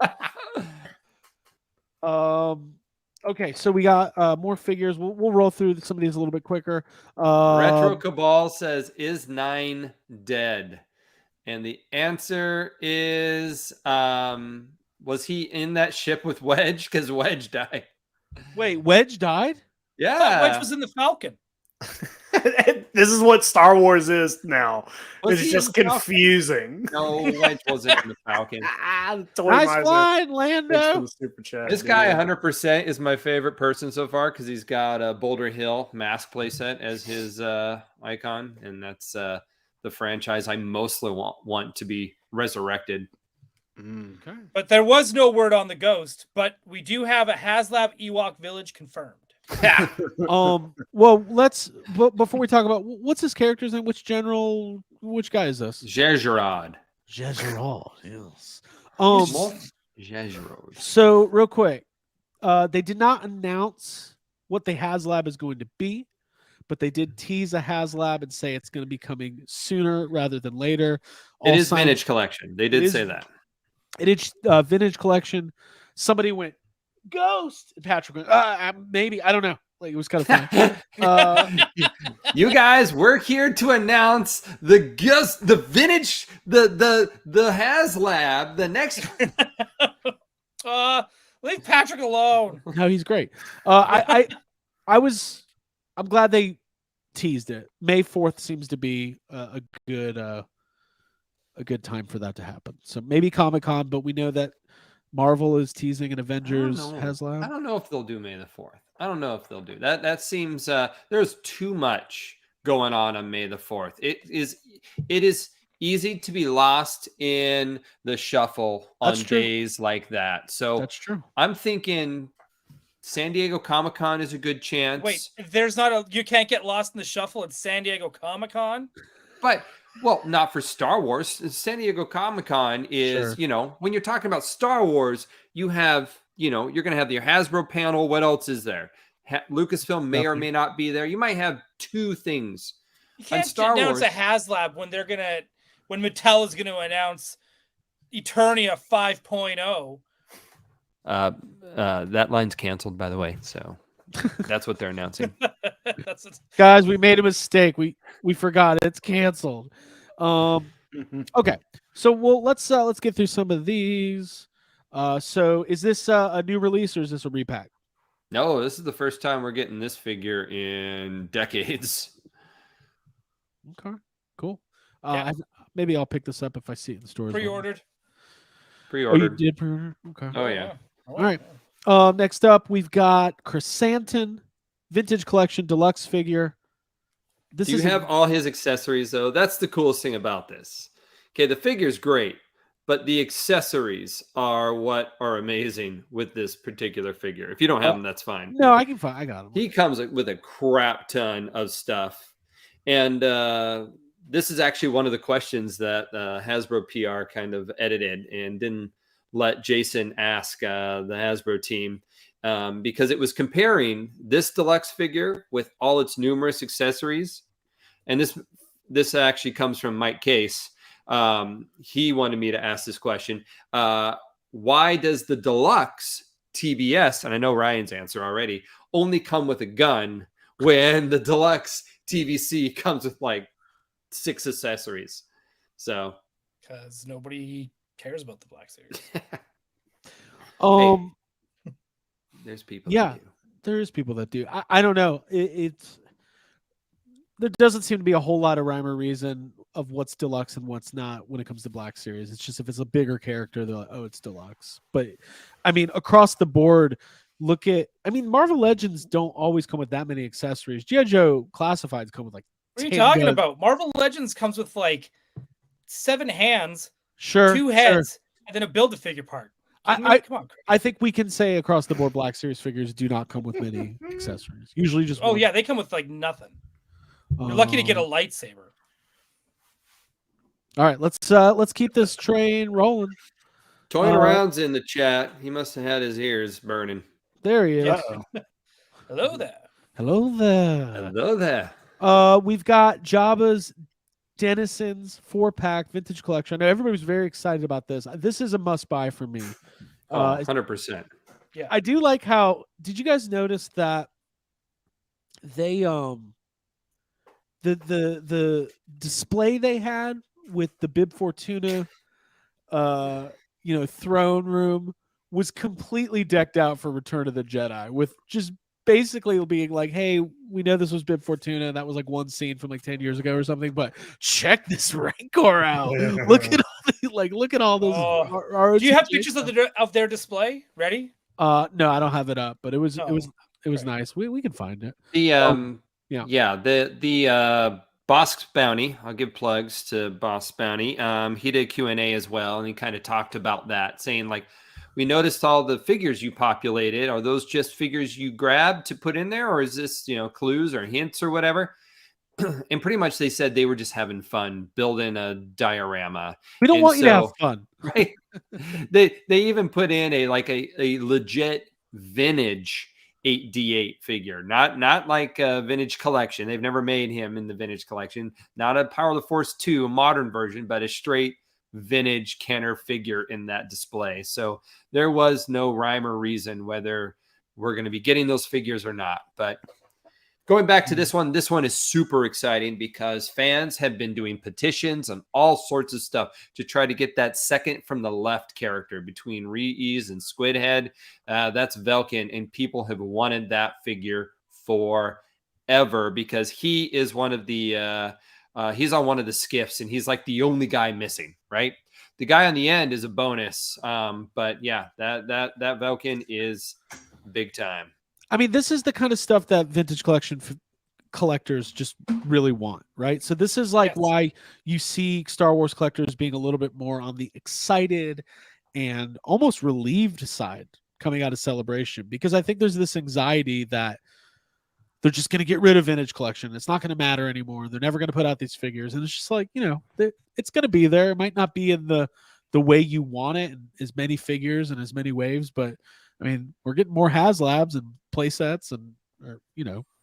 Okay, so we got more figures. We'll roll through some of these a little bit quicker. Retro Cabal says, "Is 9 dead?" And the answer is, was he in that ship with Wedge? Because Wedge died. Wait, Wedge died? I thought Yeah. Wedge was in the Falcon. This is what Star Wars is now. Was It's he just in the Falcon? confusing. No, Wedge wasn't in the Falcon. Nice flying, Lando. Super chat. This guy 100% is my favorite person so far because he's got a Boulder Hill mask playset as his icon, and that's the franchise I mostly want to be resurrected. Okay. But there was no word on the ghost. But we do have a HasLab Ewok Village confirmed. Well, before we talk about what's his character's name, which guy is this? Jezrod. Jezrod, yes. Jezrod. So real quick, they did not announce what the HasLab is going to be, but they did tease a HasLab and say it's going to be coming sooner rather than later. It All is signs- vintage collection. They did is- say that. It is vintage collection. Somebody went ghost. And Patrick went maybe, I don't know. Like, it was kind of funny. You guys, we're here to announce the vintage, the HasLab, the next. Leave Patrick alone. No, he's great. I'm glad they teased it. May 4th seems to be a good time for that to happen. So maybe Comic-Con, but we know that Marvel is teasing an Avengers HasLab. I don't know if they'll do May the 4th. I don't know if they'll do that. That seems there's too much going on May the 4th. It is easy to be lost in the shuffle on days like that. So that's true. I'm thinking San Diego Comic-Con is a good chance. Wait, you can't get lost in the shuffle at San Diego Comic-Con? But well, not for Star Wars. San Diego Comic-Con is, when you're talking about Star Wars, you have, you're going to have your Hasbro panel. What else is there? Lucasfilm may or may not be there. You might have two things. You can't announce a HasLab when when Mattel is going to announce Eternia 5.0. That line's canceled, by the way. So that's what they're announcing. Guys, we made a mistake. We forgot it's canceled. Okay, so let's get through some of these. So is this a new release or is this a repack? No, this is the first time we're getting this figure in decades. Okay, cool. Maybe I'll pick this up if I see it in the stores. Pre-ordered. Oh, you did pre-order? Okay. Oh yeah. All right. Next up, we've got Chrysanthemum Vintage Collection Deluxe figure. You have all his accessories, though. That's the coolest thing about this. Okay, the figure's great, but the accessories are what are amazing with this particular figure. If you don't have them, that's fine. No, I got him. He comes with a crap ton of stuff. And this is actually one of the questions that Hasbro PR kind of edited and didn't let Jason ask the Hasbro team because it was comparing this deluxe figure with all its numerous accessories. And this actually comes from Mike Case. He wanted me to ask this question. Why does the deluxe TBS, and I know Ryan's answer already, only come with a gun when the deluxe TVC comes with like 6 accessories? So, because nobody cares about the Black Series. Hey, there's people. Yeah, there is people that do. I don't know. There doesn't seem to be a whole lot of rhyme or reason of what's deluxe and what's not when it comes to Black Series. It's just if it's a bigger character, they're like, oh, it's deluxe. But I mean, across the board, Marvel Legends don't always come with that many accessories. G.I. Joe Classifieds come with like. What are you talking about? Marvel Legends comes with like 7 hands, 2 heads, and then a Build-A-Figure part. Come on, I think we can say across the board Black Series figures do not come with many accessories. Usually just one. Yeah, they come with like nothing. You're lucky to get a lightsaber. All right, let's keep this train rolling. Toying around's in the chat. He must have had his ears burning. There he is. Yeah. Hello there. Hello there. Hello there. We've got Jabba's Denizens 4-pack vintage collection. I know everybody was very excited about this. This is a must-buy for me. 100%. Yeah. I do like how. Did you guys notice that they the display they had with the Bib Fortuna throne room was completely decked out for Return of the Jedi, with just basically being like, hey, we know this was Bib Fortuna. That was like one scene from like 10 years ago or something, but check this Rancor out. Look at all those. Do you have pictures of their display ready? No, I don't have it up, but it was nice. We can find it. The Boss Bounty. I'll give plugs to Boss Bounty. He did Q&A as well, and he kind of talked about that, saying like, we noticed all the figures you populated. Are those just figures you grabbed to put in there, or is this clues or hints or whatever? And pretty much they said they were just having fun building a diorama. We don't want you to have fun, right? They even put in a legit vintage 8D8 figure, not like a vintage collection. They've never made him in the vintage collection, not a Power of the Force 2 modern version, but a straight vintage Kenner figure in that display. So there was no rhyme or reason whether we're going to be getting those figures or not. But going back to this one is super exciting because fans have been doing petitions and all sorts of stuff to try to get that second from the left character between Reese and Squidhead. That's Velkin, and people have wanted that figure forever because he is one of the he's on one of the skiffs, and he's like the only guy missing, right? The guy on the end is a bonus, but yeah, that Velkin is big time. I mean, this is the kind of stuff that vintage collectors just really want, right? So this is like why you see Star Wars collectors being a little bit more on the excited and almost relieved side coming out of Celebration, because I think there's this anxiety that they're just going to get rid of vintage collection. It's not going to matter anymore. They're never going to put out these figures. And it's just like, it's going to be there. It might not be in the way you want it, and as many figures and as many waves, but I mean, we're getting more HasLabs and play sets and,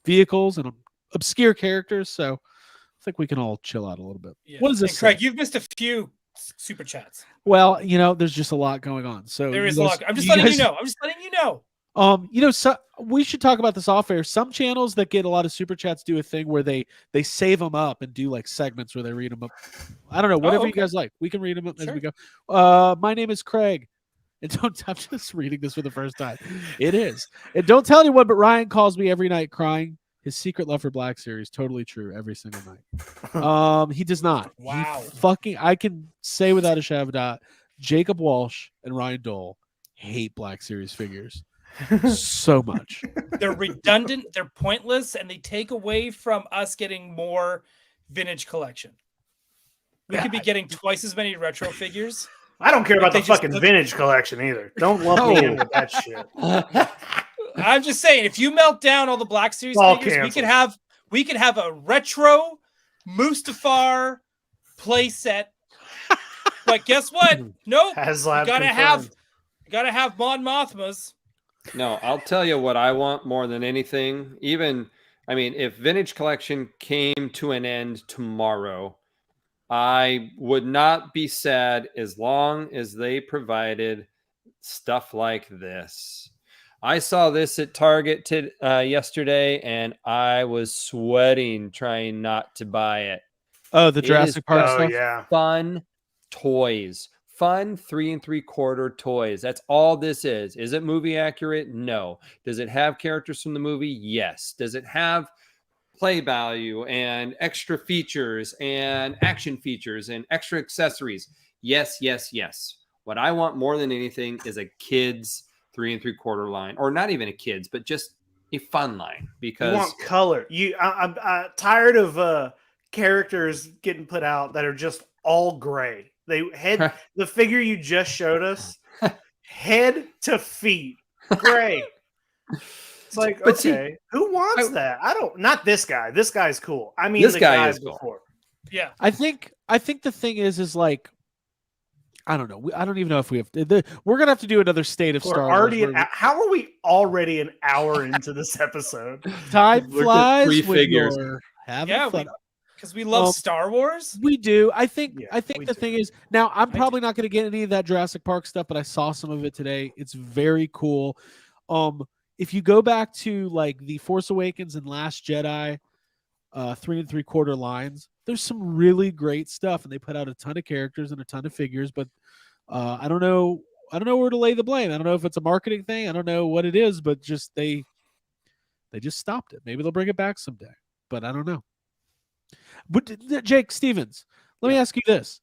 vehicles and obscure characters. So I think we can all chill out a little bit. Yeah. What is this? Craig, you've missed a few super chats. Well, there's just a lot going on. So there is a lot. I'm just letting you know. So we should talk about this off air. Some channels that get a lot of super chats do a thing where they save them up and do like segments where they read them up. I don't know, whatever you guys like. We can read them up as we go. My name is Craig. And I'm just reading this for the first time. It is. And don't tell anyone, but Ryan calls me every night crying. His secret love for Black Series, totally true, every single night. He does not. Wow. I can say without a shadow of a doubt, Jacob Walsh and Ryan Dole hate Black Series figures so much. They're redundant, they're pointless, and they take away from us getting more vintage collection. We could be getting twice as many retro figures. I don't care about the fucking vintage collection either. Don't lump me in with that shit. I'm just saying, if you melt down all the Black Series figures, we could have a retro Mustafar play set. But guess what? Nope. HasLab gotta have Mon Mothmas. No, I'll tell you what I want more than anything. If vintage collection came to an end tomorrow, I would not be sad as long as they provided stuff like this. I saw this at Target yesterday, and I was sweating trying not to buy it. Oh, the Jurassic Park stuff? Yeah. Fun toys. Fun 3 3/4 toys. That's all this is. Is it movie accurate? No. Does it have characters from the movie? Yes. Does it have play value and extra features and action features and extra accessories? Yes, yes, yes. What I want more than anything is a kid's 3 3/4 line, or not even a kid's, but just a fun line, because you want color. I'm tired of characters getting put out that are just all gray. The figure you just showed us, head to feet, gray. It's like, but okay, who wants that? Not this guy. This guy's cool. I mean, this the guy is before. Cool. Yeah. I think the thing is like, I don't know. I don't even know if we have. We're gonna have to do another state of Star Wars. How are we already an hour into this episode? Time flies. Three figures. Having fun. Because we love Star Wars. We do. I think the thing is, now I'm I probably not going to get any of that Jurassic Park stuff, but I saw some of it today. It's very cool. If you go back to like the Force Awakens and Last Jedi, 3 3/4 lines, there's some really great stuff, and they put out a ton of characters and a ton of figures. But I don't know where to lay the blame. I don't know if it's a marketing thing. I don't know what it is, but just they just stopped it. Maybe they'll bring it back someday, but I don't know. But Jake Stevens, let me ask you this: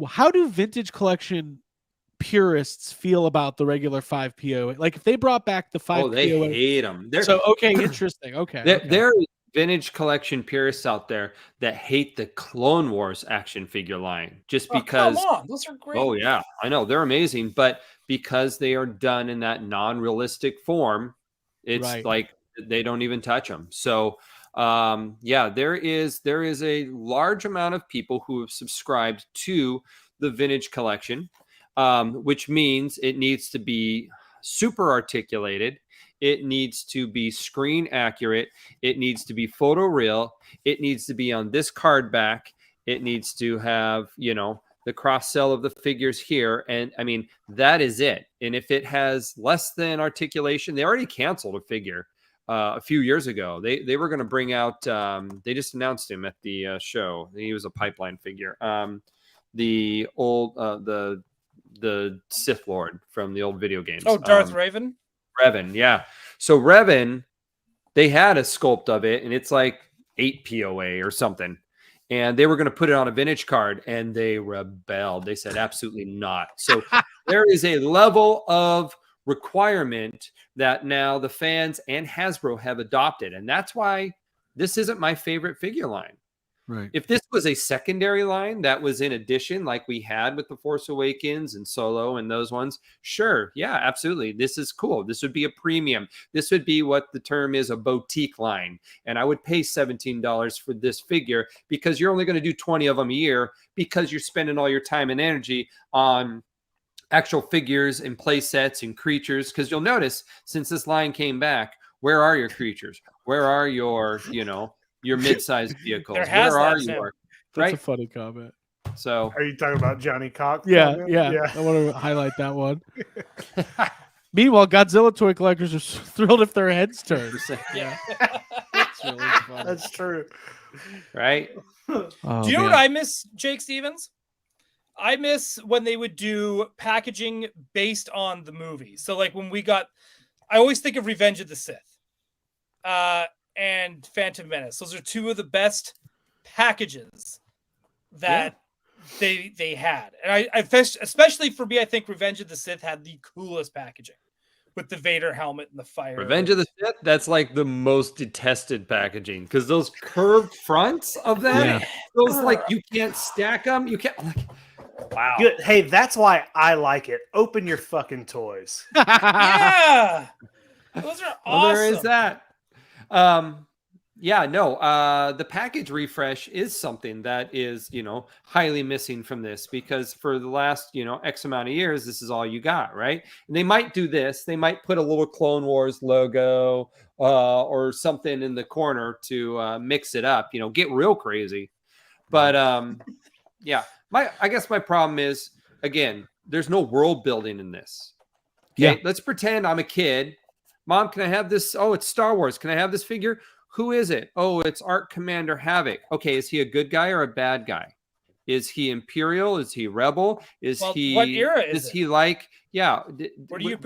how do vintage collection purists feel about the regular 5 PO? Like if they brought back the 5 PO, they hate them. Interesting. Okay. There are vintage collection purists out there that hate the Clone Wars action figure line just because. Come on, those are great. Oh yeah, I know they're amazing, but because they are done in that non-realistic form, it's like they don't even touch them. So. There is a large amount of people who have subscribed to the vintage collection, which means it needs to be super articulated. It needs to be screen accurate. It needs to be photoreal. It needs to be on this card back. It needs to have, the cross sell of the figures here. And I mean, that is it. And if it has less than articulation, they already canceled a figure a few years ago. They were going to bring out, they just announced him at the show. He was a pipeline figure. The old, the Sith Lord from the old video games. Oh, Darth Raven? Revan, yeah. So Revan, they had a sculpt of it, and it's like 8 POA or something. And they were going to put it on a vintage card, and they rebelled. They said, absolutely not. So there is a level of requirement that now the fans and Hasbro have adopted. And that's why this isn't my favorite figure line. Right. If this was a secondary line that was in addition, like we had with The Force Awakens and Solo and those ones, sure. Yeah, absolutely. This is cool. This would be a premium. This would be what the term is, a boutique line. And I would pay $17 for this figure because you're only going to do 20 of them a year because you're spending all your time and energy on actual figures and play sets and creatures. Because you'll notice since this line came back, where are your creatures? Where are your, your mid-sized vehicles? Where are your That's a funny comment. So Are you talking about Johnny Cock? Yeah. I want to highlight that one. Meanwhile, Godzilla toy collectors are thrilled if their heads turn. Yeah. That's really funny. That's true. right? Oh, Do you know man. what I miss, Jake Stevens? I miss when they would do packaging based on the movie. So like when I always think of Revenge of the Sith and Phantom Menace. Those are two of the best packages that they had. And I especially for me, I think Revenge of the Sith had the coolest packaging with the Vader helmet and the fire. Revenge of the Sith, that's like the most detested packaging because those curved fronts of them, those like you can't stack them. You can't wow. Good. Hey, that's why I like it. Open your fucking toys. Yeah. Those are awesome. Well, there is that. The package refresh is something that is, highly missing from this because for the last, X amount of years, this is all you got, right? And they might do this. They might put a little Clone Wars logo or something in the corner to mix it up, get real crazy. But I guess my problem is, again, there's no world building in this. Okay, let's pretend I'm a kid. Mom, can I have this? Oh, it's Star Wars. Can I have this figure? Who is it? Oh, it's Art Commander Havoc. Okay, is he a good guy or a bad guy? Is he Imperial? Is he Rebel? What era is he like? Yeah. Did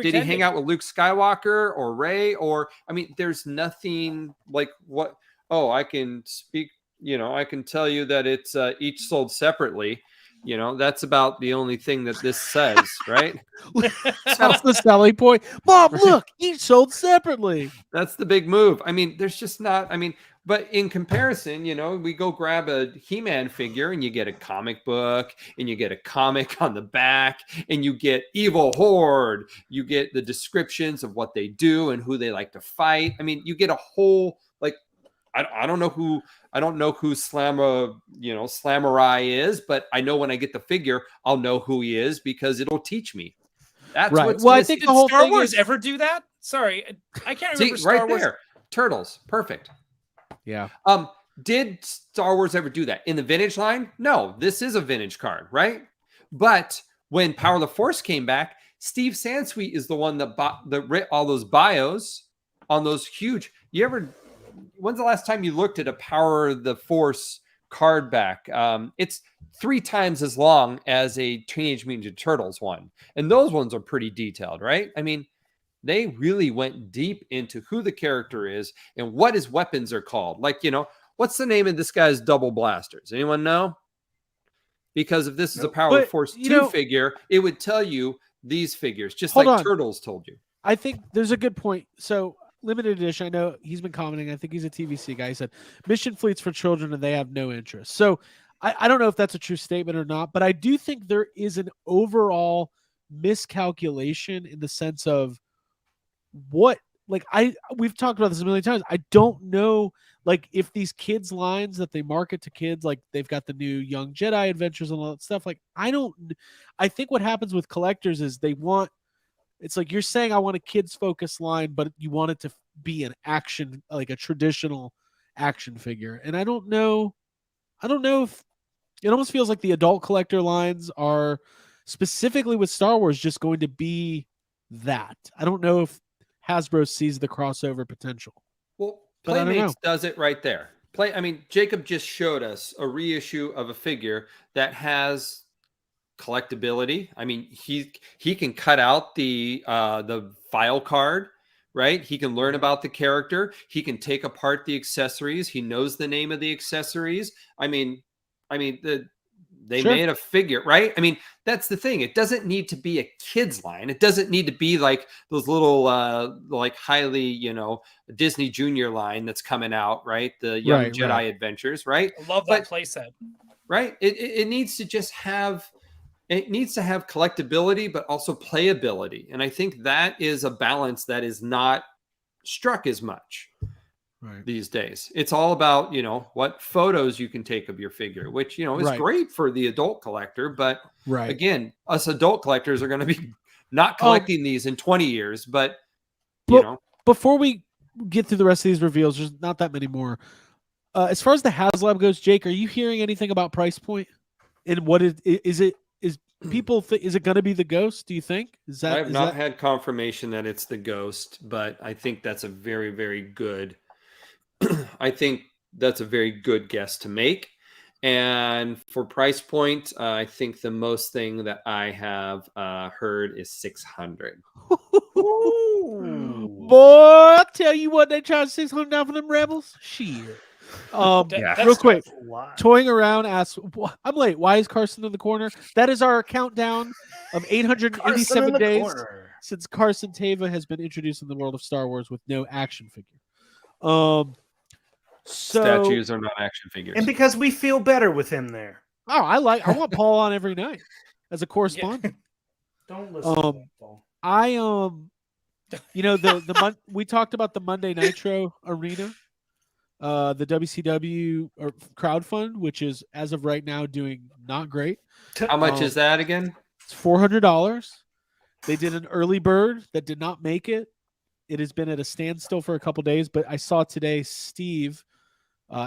he hang out with Luke Skywalker or Rey? Or there's nothing like what? Oh, I can speak. I can tell you that it's each sold separately. That's about the only thing that this says, right? That's the selling point. Mom, look, each sold separately. That's the big move. There's just not, but in comparison, we go grab a He-Man figure and you get a comic book and you get a comic on the back and you get Evil Horde. You get the descriptions of what they do and who they like to fight. You get a whole, I don't know who Slamurai is, but I know when I get the figure, I'll know who he is because it'll teach me. That's right. What's well, missing. I think the whole Star thing Wars is... ever do that? Sorry, I can't remember. See, Star right Wars. there, Turtles, perfect. Yeah. Did Star Wars ever do that in the vintage line? No, this is a vintage card, right? But when Power of the Force came back, Steve Sansweet is the one that wrote all those bios on those huge. When's the last time you looked at a Power of the Force card back? It's 3 times as long as a Teenage Mutant Ninja Turtles one. And those ones are pretty detailed, right? They really went deep into who the character is and what his weapons are called. What's the name of this guy's double blasters? Anyone know? Because if this is a Power of the Force 2 figure, it would tell you these figures, just like Turtles told you. I think there's a good point. So limited edition, I know he's been commenting. I think he's a TVC guy. He said mission fleets for children and they have no interest. So I don't know if that's a true statement or not, but I do think there is an overall miscalculation in the sense of we've talked about this a million times. I don't know if these kids lines that they market to kids, like they've got the new Young Jedi Adventures and all that stuff. I think what happens with collectors is they want It's like you're saying I want a kids focused line, but you want it to be an action, like a traditional action figure. And I don't know if it almost feels like the adult collector lines are specifically with Star Wars just going to be that. I don't know if Hasbro sees the crossover potential. Well, But I don't know. Playmates does it right there. Jacob just showed us a reissue of a figure that has collectability. I mean, he can cut out the file card, right? He can learn about the character. He can take apart the accessories. He knows the name of the accessories. They Sure. made a figure, right? I mean, that's the thing. It doesn't need to be a kid's line. It doesn't need to be like those little, like highly, Disney Junior line that's coming out, right? The Young Right, Jedi right. Adventures, right? I love that playset. Right. It needs to just have. It needs to have collectability, but also playability. And I think that is a balance that is not struck as much these days. It's all about, what photos you can take of your figure, which, is great for the adult collector. But again, us adult collectors are going to be not collecting these in 20 years. But, before we get through the rest of these reveals, there's not that many more. As far as the HasLab goes, Jake, are you hearing anything about price point? And what is it? Is people is it going to be the Ghost? Do you think? I have not had confirmation that it's the Ghost, but I think that's a very, very good. I think that's a very good guess to make. And for price point, I think the most thing that I have heard is 600. Boy, I'll tell you what, they charge 600 down for them rebels. Shit. Real quick, toying around asks, I'm late. Why is Carson in the corner? That is our countdown of 887 days since Carson Teva has been introduced in the world of Star Wars with no action figure. Statues are not action figures, and because we feel better with him there. Oh, I want Paul on every night as a correspondent. Don't listen to that, Paul. We talked about the Monday Nitro Arena. The WCW or crowdfund, which is as of right now doing not great. How much is that again? It's $400. They did an early bird that did not make it. It has been at a standstill for a couple days, but I saw today Steve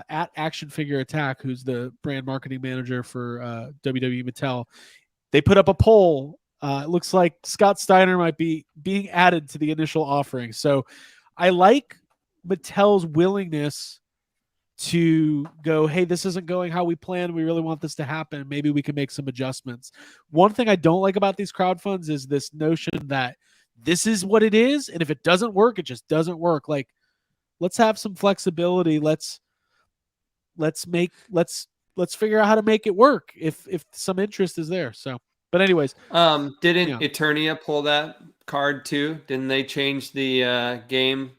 at Action Figure Attack, who's the brand marketing manager for WWE Mattel. They put up a poll. It looks like Scott Steiner might be being added to the initial offering. So I like Mattel's willingness to go, hey, this isn't going how we planned. We really want this to happen. Maybe we can make some adjustments. One thing I don't like about these crowdfunds is this notion that this is what it is, and if it doesn't work, it just doesn't work. Like, let's have some flexibility. Let's figure out how to make it work if some interest is there. So, but anyways, didn't Eternia pull that card too? Didn't they change the game?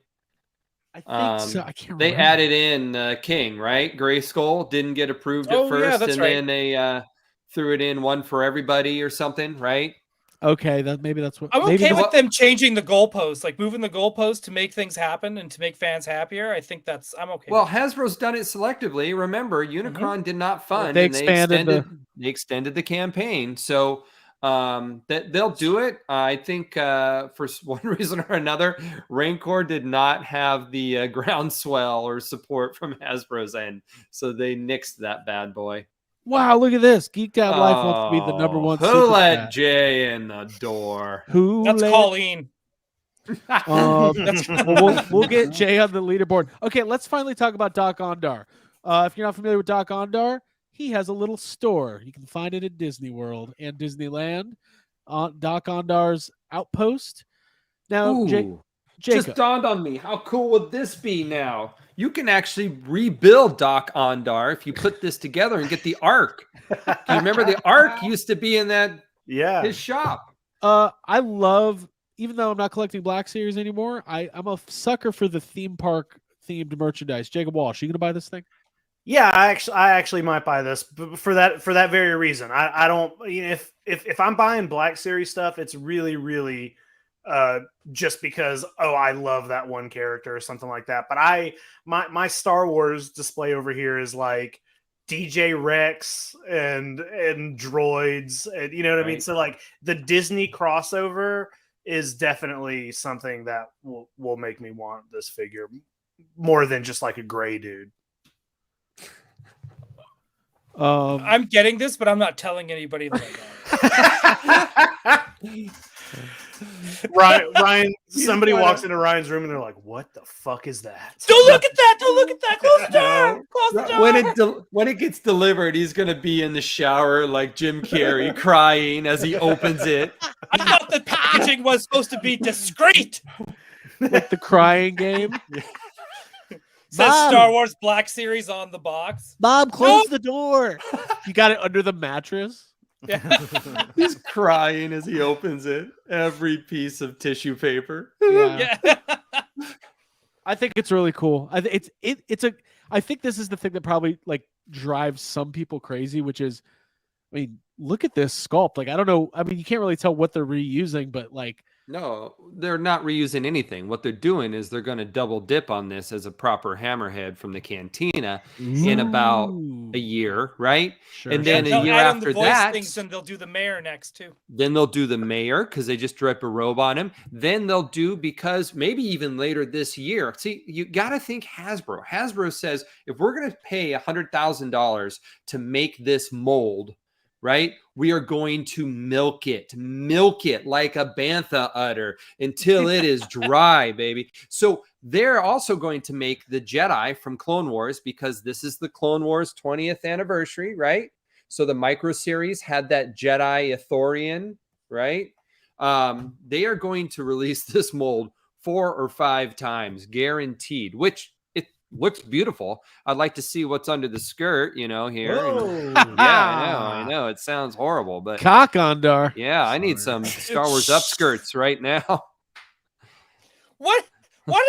I think so. I can't remember. They added in King, right? Grayskull didn't get approved at first, then they threw it in one for everybody or something, right? Okay, maybe that's what. I'm okay with them changing the goalposts, like moving the goalposts to make things happen and to make fans happier. I think I'm okay. Well, Hasbro's done it selectively. Remember, Unicron did not fund, they extended the campaign, so that they'll do it. I think for one reason or another, Rancor did not have the groundswell or support from Hasbro's end, so they nixed that bad boy. Wow, look at this. Geeked Out Life wants to be the number one. Who let Jay in the door? That's Colleen. We'll get Jay on the leaderboard. Okay, let's finally talk about Doc Ondar. If you're not familiar with Doc Ondar, he has a little store. You can find it at Disney World and Disneyland. Doc Ondar's Outpost. Now, Jacob. Just dawned on me. How cool would this be now? You can actually rebuild Doc Ondar if you put this together and get the Ark. Do you remember the Ark used to be in his shop? I love, even though I'm not collecting Black Series anymore, I'm a sucker for the theme park themed merchandise. Jacob Walsh, you gonna buy this thing? Yeah, I actually might buy this for that very reason. I don't, if I'm buying Black Series stuff, it's really just because I love that one character or something like that. But my Star Wars display over here is like DJ Rex and droids, and you know what I mean. So like the Disney crossover is definitely something that will make me want this figure more than just like a gray dude. I'm getting this, but I'm not telling anybody that I got it. Ryan, somebody walks into Ryan's room and they're like, "What the fuck is that?" Don't look at that! Don't look at that! Close the door! Close the door! When it gets delivered, he's gonna be in the shower like Jim Carrey, crying as he opens it. I thought the packaging was supposed to be discreet. Like the crying game. Says Mom. Star Wars Black Series on the box. Mom, close the door. You got it under the mattress. Yeah. He's crying as he opens it. Every piece of tissue paper. Yeah. Yeah. I think it's really cool. I think this is the thing that probably like drives some people crazy, which is, I mean, look at this sculpt. Like, I don't know. I mean, you can't really tell what they're reusing, but like, No, they're not reusing anything. What they're doing is they're going to double dip on this as a proper hammerhead from the cantina in about a year, right? Sure, And then They'll a year add on after the voice that, things, and they'll do the mayor next too. then they'll do the mayor because they just drip a robe on him. Then they'll do, because maybe even later this year. See, you got to think Hasbro. Hasbro says if we're going to pay $100,000 to make this mold, right? We are going to milk it like a bantha udder until it is dry, baby. So they're also going to make the Jedi from Clone Wars because this is the Clone Wars 20th anniversary, right? So the micro series had that Jedi Ithorian, right? They are going to release this mold 4 or 5 times, guaranteed, which it looks beautiful. I'd like to see what's under the skirt, here. And, I know. It sounds horrible, but cock on dar. yeah, I need some Star Wars upskirts right now. What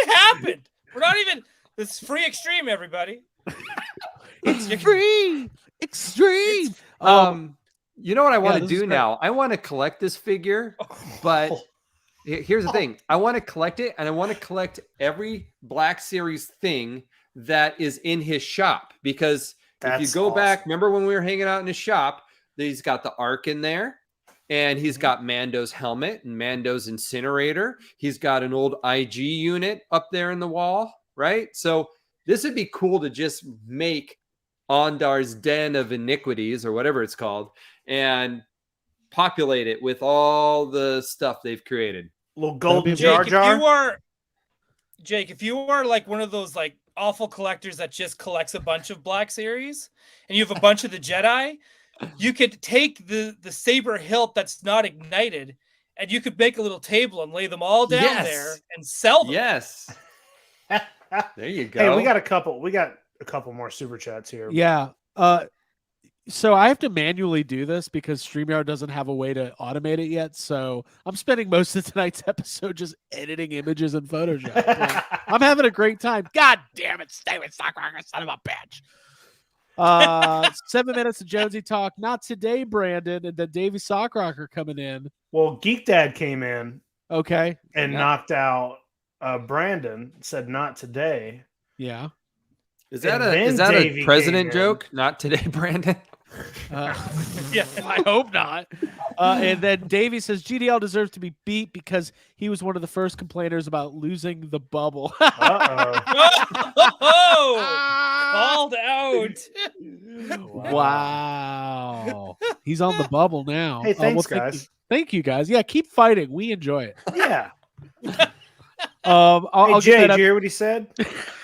happened? We're not even. This is free extreme, everybody. It's free extreme. You know what I want to this is do great. now? I want to collect this figure, but here's the thing. I want to collect it, and I want to collect every Black Series thing that is in his shop, because if you That's go back, awesome. remember when we were hanging out in his shop, he's got the Ark in there, and he's got Mando's helmet and Mando's incinerator. He's got an old IG unit up there in the wall, right? So this would be cool to just make Ondar's Den of Iniquities, or whatever it's called, and populate it with all the stuff they've created. Little golden Jake, Jar Jar. if you are like one of those like awful collectors that just collects a bunch of Black Series, and you have a bunch of the Jedi, you could take the saber hilt that's not ignited, and you could make a little table and lay them all down there and sell them. Yes. There you go. Hey, we got a couple more super chats here. Yeah. So I have to manually do this because StreamYard doesn't have a way to automate it yet. So I'm spending most of tonight's episode just editing images in Photoshop. Like, I'm having a great time. God damn it, Steven Stockrocker, son of a bitch. 7 minutes of Jonesy talk. Not today, Brandon. And then Davey Sockrocker coming in. Well, Geek Dad came in Okay. and knocked out Brandon. Said not today. Yeah. Is that And then a Davey president came in. joke? Not today, Brandon. Yeah, I hope not. And then Davey says GDL deserves to be beat because he was one of the first complainers about losing the bubble. Called out. Wow. He's on the bubble now. Hey, thanks, thank guys. you. Thank you, guys. Yeah, keep fighting. We enjoy it. Yeah. I'll Jay, get did you hear what he said?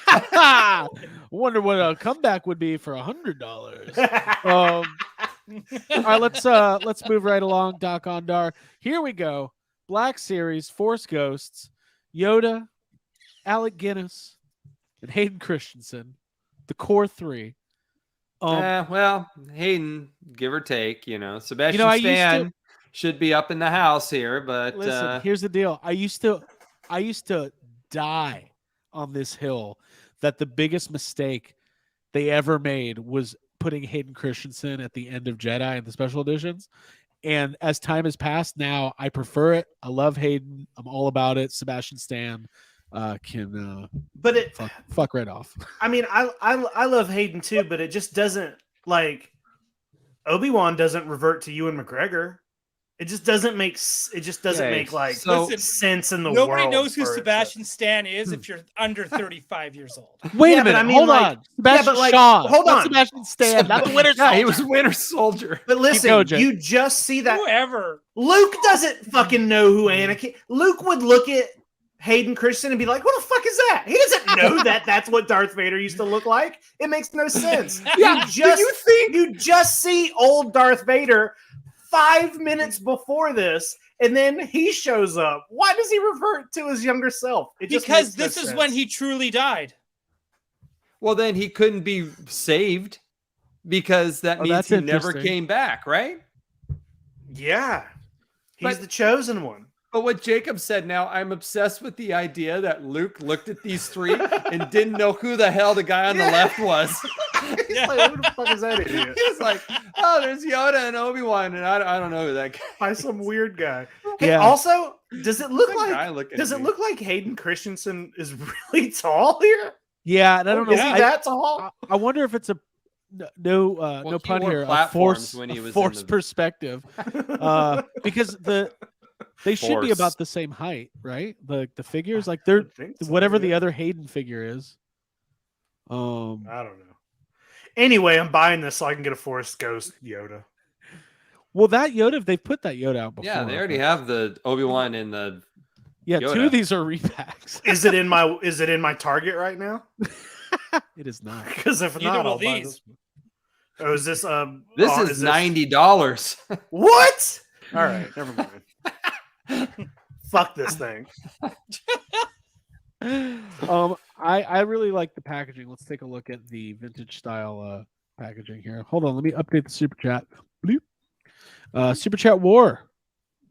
I wonder what a comeback would be for $100. All right, let's move right along. Doc Ondar. Here we go. Black Series, Force Ghosts, Yoda, Alec Guinness, and Hayden Christensen. The core 3. Well, Hayden, give or take, Sebastian I used Stan to- should be up in the house here, but Listen, here's the deal. I used to die on this hill that the biggest mistake they ever made was putting Hayden Christensen at the end of Jedi in the special editions. And as time has passed, now I prefer it. I love Hayden. I'm all about it. Sebastian Stan can But it, fuck right off. I mean, I love Hayden too, but it just doesn't, like, Obi-Wan doesn't revert to Ewan McGregor. It just doesn't make Okay, like so- Listen, sense in the Nobody world. knows who for it to- Sebastian Stan is if you're under 35 years old. Wait Yeah, a but minute. I mean, hold like- on. Sebastian like, Shaw. hold not on. Sebastian Stan. Not the Winter Yeah, he was Soldier. Winter Soldier. But listen, going, Jake. you just see that Whoever. Luke doesn't fucking know who Anakin. Luke would look at Hayden Christensen and be like, "What the fuck is that?" He doesn't know that that's what Darth Vader used to look like. It makes no sense. Yeah, you just see old Darth Vader 5 minutes before this, and then he shows up. Why does he revert to his younger self? It just Because makes this no is when sense. he truly died. Well, then he couldn't be saved because that Oh, means that's he never interesting. came back, right? Yeah, he's But- the chosen one. But what Jacob said now, I'm obsessed with the idea that Luke looked at these three and didn't know who the hell the guy on the Yeah. left was. He's like, "Who the fuck is that idiot?" He was like, oh, there's Yoda and Obi-Wan, and I don't know who that guy By is. some weird guy. Hey, Yeah. also, does it look That guy like looking does at it me. look like Hayden Christensen is really tall here? Yeah, and I don't know. Is he I, that tall? I wonder if it's a no Well, no he pun wore here. A platforms force, when he was in force the- perspective, because they should be Force. about the same height, right? The figures, like they're whatever the other Hayden figure is. I don't know. Anyway, I'm buying this so I can get a Force Ghost Yoda. Well, that Yoda, they've put that Yoda out before. Yeah, they already but- have the Obi-Wan and the Yeah, two Yoda. of these are repacks. Is it in my Target right now? It is not. Because if Neither not, will I'll buy these. this one. Oh, is this This oh, is $90. What? All right, never mind. Fuck this thing. I really like the packaging. Let's take a look at the vintage style packaging here. Hold on, let me update the super chat. Bloop. Super chat war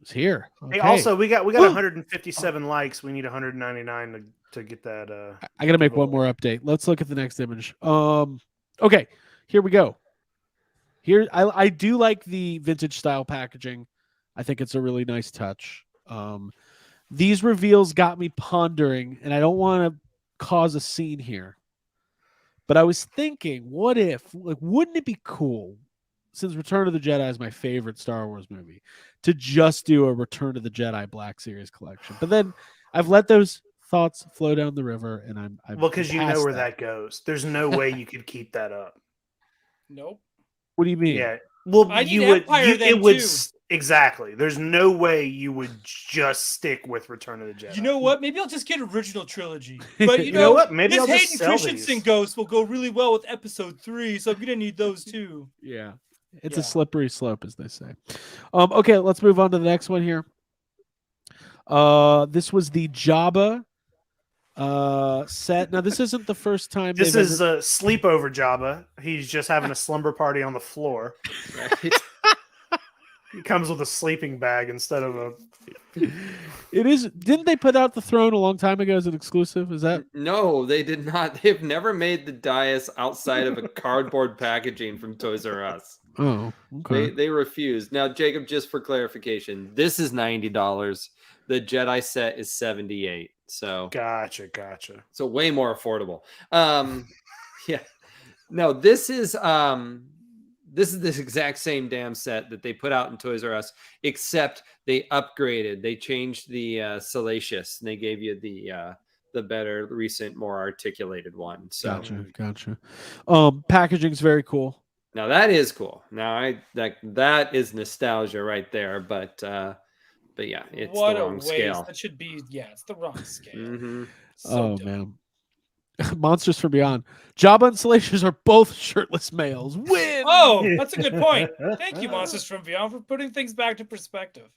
is here. Hey, Okay. also we got Woo! 157 likes. We need 199 to get that. I gotta make one more update. Let's look at the next image. Okay, here we go. Here, I do like the vintage style packaging. I think it's a really nice touch. These reveals got me pondering, and I don't want to cause a scene here, but I was thinking, what if, like, wouldn't it be cool, since Return of the Jedi is my favorite Star Wars movie, to just do a Return of the Jedi Black Series collection? But then I've let those thoughts flow down the river, and I'm Well, because you know past where that goes. There's no way you could keep that up. Nope. What do you mean? Yeah. Well, I you need would. Empire then, It would too. exactly. There's no way you would just stick with Return of the Jedi. You know what? Maybe I'll just get original trilogy. But You know what? Maybe this I'll just Hayden sell Christensen these. ghost will go really well with episode 3, so I'm gonna need those too. Yeah. It's Yeah. a slippery slope, as they say. Okay, let's move on to the next one here. This was the Jabba set. Now, this isn't the first time This they've is a sleepover Jabba. He's just having a slumber party on the floor. He comes with a sleeping bag instead of a. It is. Didn't they put out the throne a long time ago as an exclusive? Is that? No, they did not. They've never made the dais outside of a cardboard packaging from Toys R Us. Oh, okay. They refuse. Now, Jacob, just for clarification, this is $90. The Jedi set is $78. So Gotcha. so way more affordable. Yeah. No, this is this exact same damn set that they put out in Toys R Us, except they upgraded. They changed the Salacious, and they gave you the better, recent, more articulated one. So Gotcha. Packaging's very cool. now that is cool. Now that is nostalgia right there. But yeah, it's What the a wrong waste. scale. That should be, it's the wrong scale. Mhm. So Oh dumb. man. Monsters from Beyond. Jabba and Salacious are both shirtless males. Win. Oh, that's a good point. Thank you, Monsters from Beyond, for putting things back to perspective.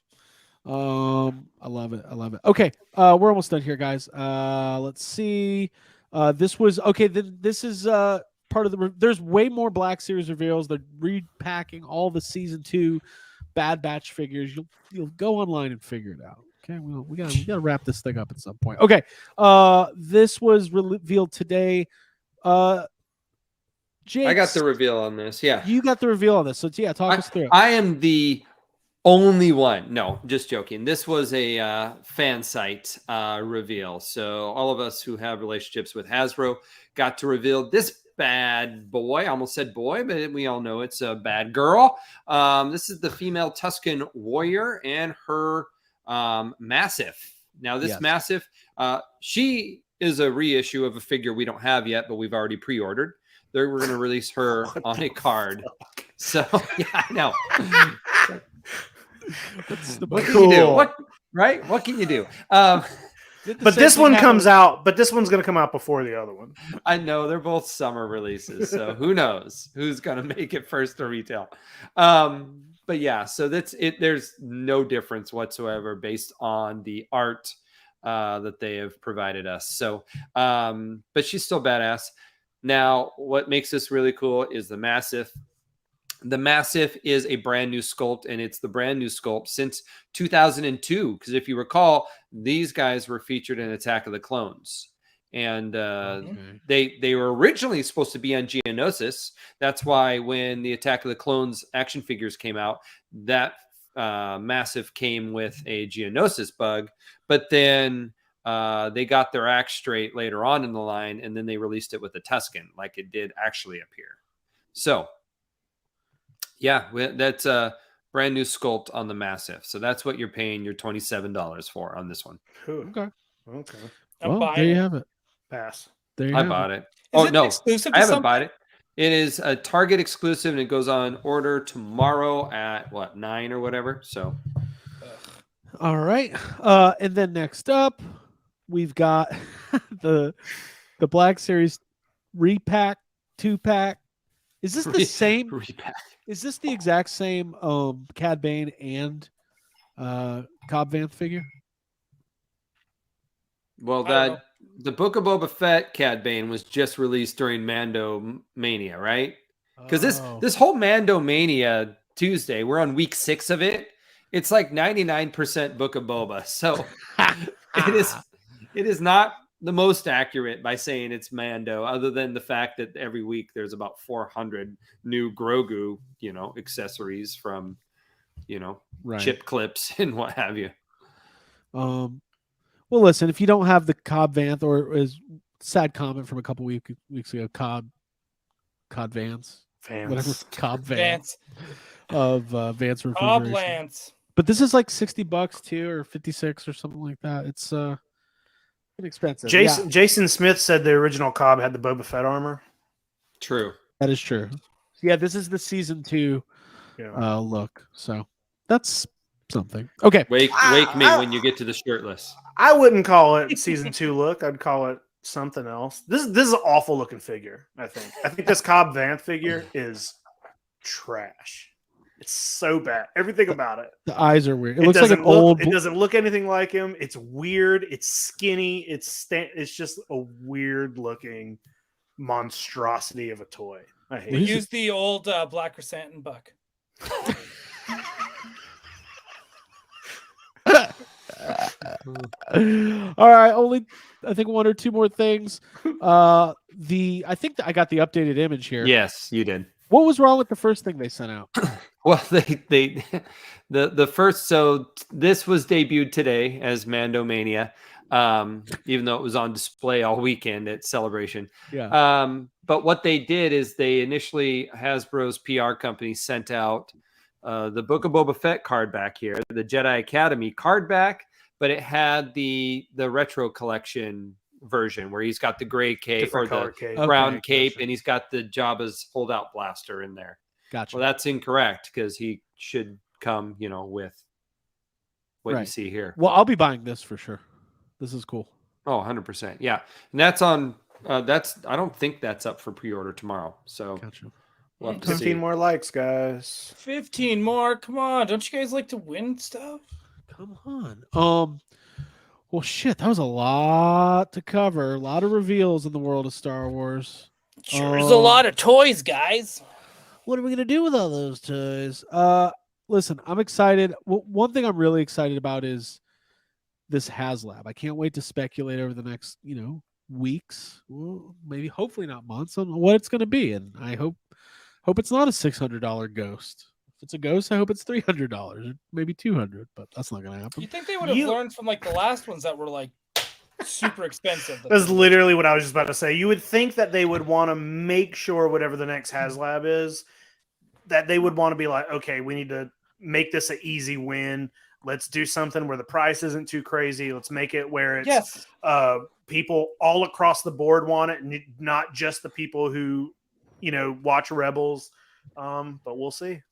I love it. Okay, we're almost done here, guys. Let's see. This was okay. This is part of the. There's way more Black Series reveals. They're repacking all the season 2 Bad Batch figures. You'll go online and figure it out. Okay, we gotta wrap this thing up at some point. Okay, this was revealed today. Jake, I got the reveal on this. Yeah. You got the reveal on this. So yeah, talk us through it. I am the only one. No, just joking. This was a fan site reveal. So all of us who have relationships with Hasbro got to reveal this bad boy. I almost said boy, but we all know it's a bad girl. This is the female Tuscan warrior and her Massive. Now, this Yes. Massive, she is a reissue of a figure we don't have yet, but we've already pre-ordered. We're going to release her on a card. So, yeah, I know. What can you do? What can you do? But this one comes out. But this one's going to come out before the other one. I know they're both summer releases, so who knows who's going to make it first to retail. But yeah, so that's it. There's no difference whatsoever based on the art that they have provided us. So, but she's still badass. Now, what makes this really cool is the Massive. The Massive is a brand new sculpt, and it's the brand new sculpt since 2002. Because if you recall, these guys were featured in Attack of the Clones, and they were originally supposed to be on Geonosis. That's why when the Attack of the Clones action figures came out, that Massive came with a Geonosis bug, but then they got their act straight later on in the line, and then they released it with a Tuscan, like it did actually appear. So. Yeah, that's a brand new sculpt on the Massive. So that's what you're paying your $27 for on this one. Okay. I'm Well, buying there you it. have it. Pass. There you I have bought it. Is it exclusive to I haven't something? bought it. It is a Target exclusive, and it goes on order tomorrow at 9 or whatever. So, All right. And then next up, we've got the Black Series repack, 2-pack. Is this the same? Repack. Is this the exact same Cad Bane and Cobb Vanth figure? Well, I don't know. the Book of Boba Fett Cad Bane was just released during Mando Mania, right? Because this whole Mando Mania Tuesday, we're on week 6 of it. It's like 99% Book of Boba. So it is not the most accurate by saying it's Mando, other than the fact that every week there's about 400 new Grogu, accessories from, right. chip clips and what have you. Well, listen, if you don't have the Cobb Vanth, or is sad comment from a couple weeks ago, Cobb Vance, whatever, Cobb Vance of Vance Cobb Refrigeration. Lance. But this is like $60 too, or 56 or something like that. It's inexpensive. Jason Smith said the original Cobb had the Boba Fett armor. True. That is true. Yeah, this is the season 2 look. So that's something. Okay. Wake me when you get to the shirtless. I wouldn't call it season 2 look. I'd call it something else. This is an awful looking figure, I think. I think this Cobb Vanth figure is trash. It's so bad. Everything about it. The eyes are weird. It looks like an old. It doesn't look anything like him. It's weird. It's skinny. It's just a weird looking monstrosity of a toy. I hate We it. use the old Black Chrysanthemum buck. All right, only I think 1 or 2 more things. I think I got the updated image here. Yes, you did. What was wrong with the first thing they sent out? Well, the first, so this was debuted today as Mando Mania, even though it was on display all weekend at Celebration. Yeah. But what they did is they initially, Hasbro's PR company sent out the Book of Boba Fett card back here, the Jedi Academy card back, but it had the retro collection version where he's got the gray cape or the brown cape, and he's got the Jabba's holdout blaster in there. Gotcha. Well, that's incorrect because he should come, with what you see here. Well, I'll be buying this for sure. This is cool. Oh, 100%. Yeah. And that's on, I don't think that's up for pre-order tomorrow. So Gotcha. we'll have to 15 see. more likes, guys. 15 more. Come on. Don't you guys like to win stuff? Come on. Well, shit, that was a lot to cover. A lot of reveals in the world of Star Wars. Sure is a lot of toys, guys. What are we gonna do with all those toys? Listen, I'm excited. One thing I'm really excited about is this HasLab. I can't wait to speculate over the next, weeks, well, maybe hopefully not months, on what it's gonna be. And I hope it's not a $600 ghost. If it's a ghost, I hope it's $300 or maybe $200, but that's not gonna happen. You think they would have learned from like the last ones that were like super expensive. That's literally what I was just about to say. You would think that they would want to make sure whatever the next HasLab is, that they would want to be like, okay, we need to make this an easy win. Let's do something where the price isn't too crazy. Let's make it where it's Yes. People all across the board want it, and not just the people who, watch Rebels. But we'll see.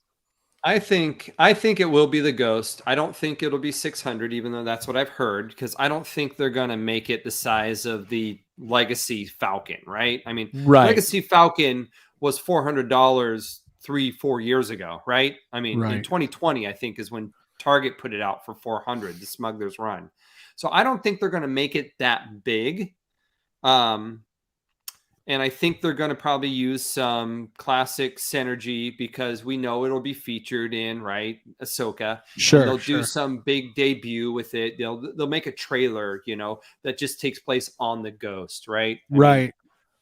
I think it will be the Ghost. I don't think it'll be 600, even though that's what I've heard, because I don't think they're gonna make it the size of the Legacy Falcon, right? I mean, Right. Legacy Falcon was $400 3-4 years ago, right? I mean, in Right. 2020, I think is when Target put it out for 400, the Smuggler's Run. So I don't think they're gonna make it that big. And I think they're going to probably use some classic synergy because we know it'll be featured in, right, Ahsoka. Sure. And they'll do some big debut with it. They'll make a trailer, that just takes place on the Ghost, right? I mean, Right.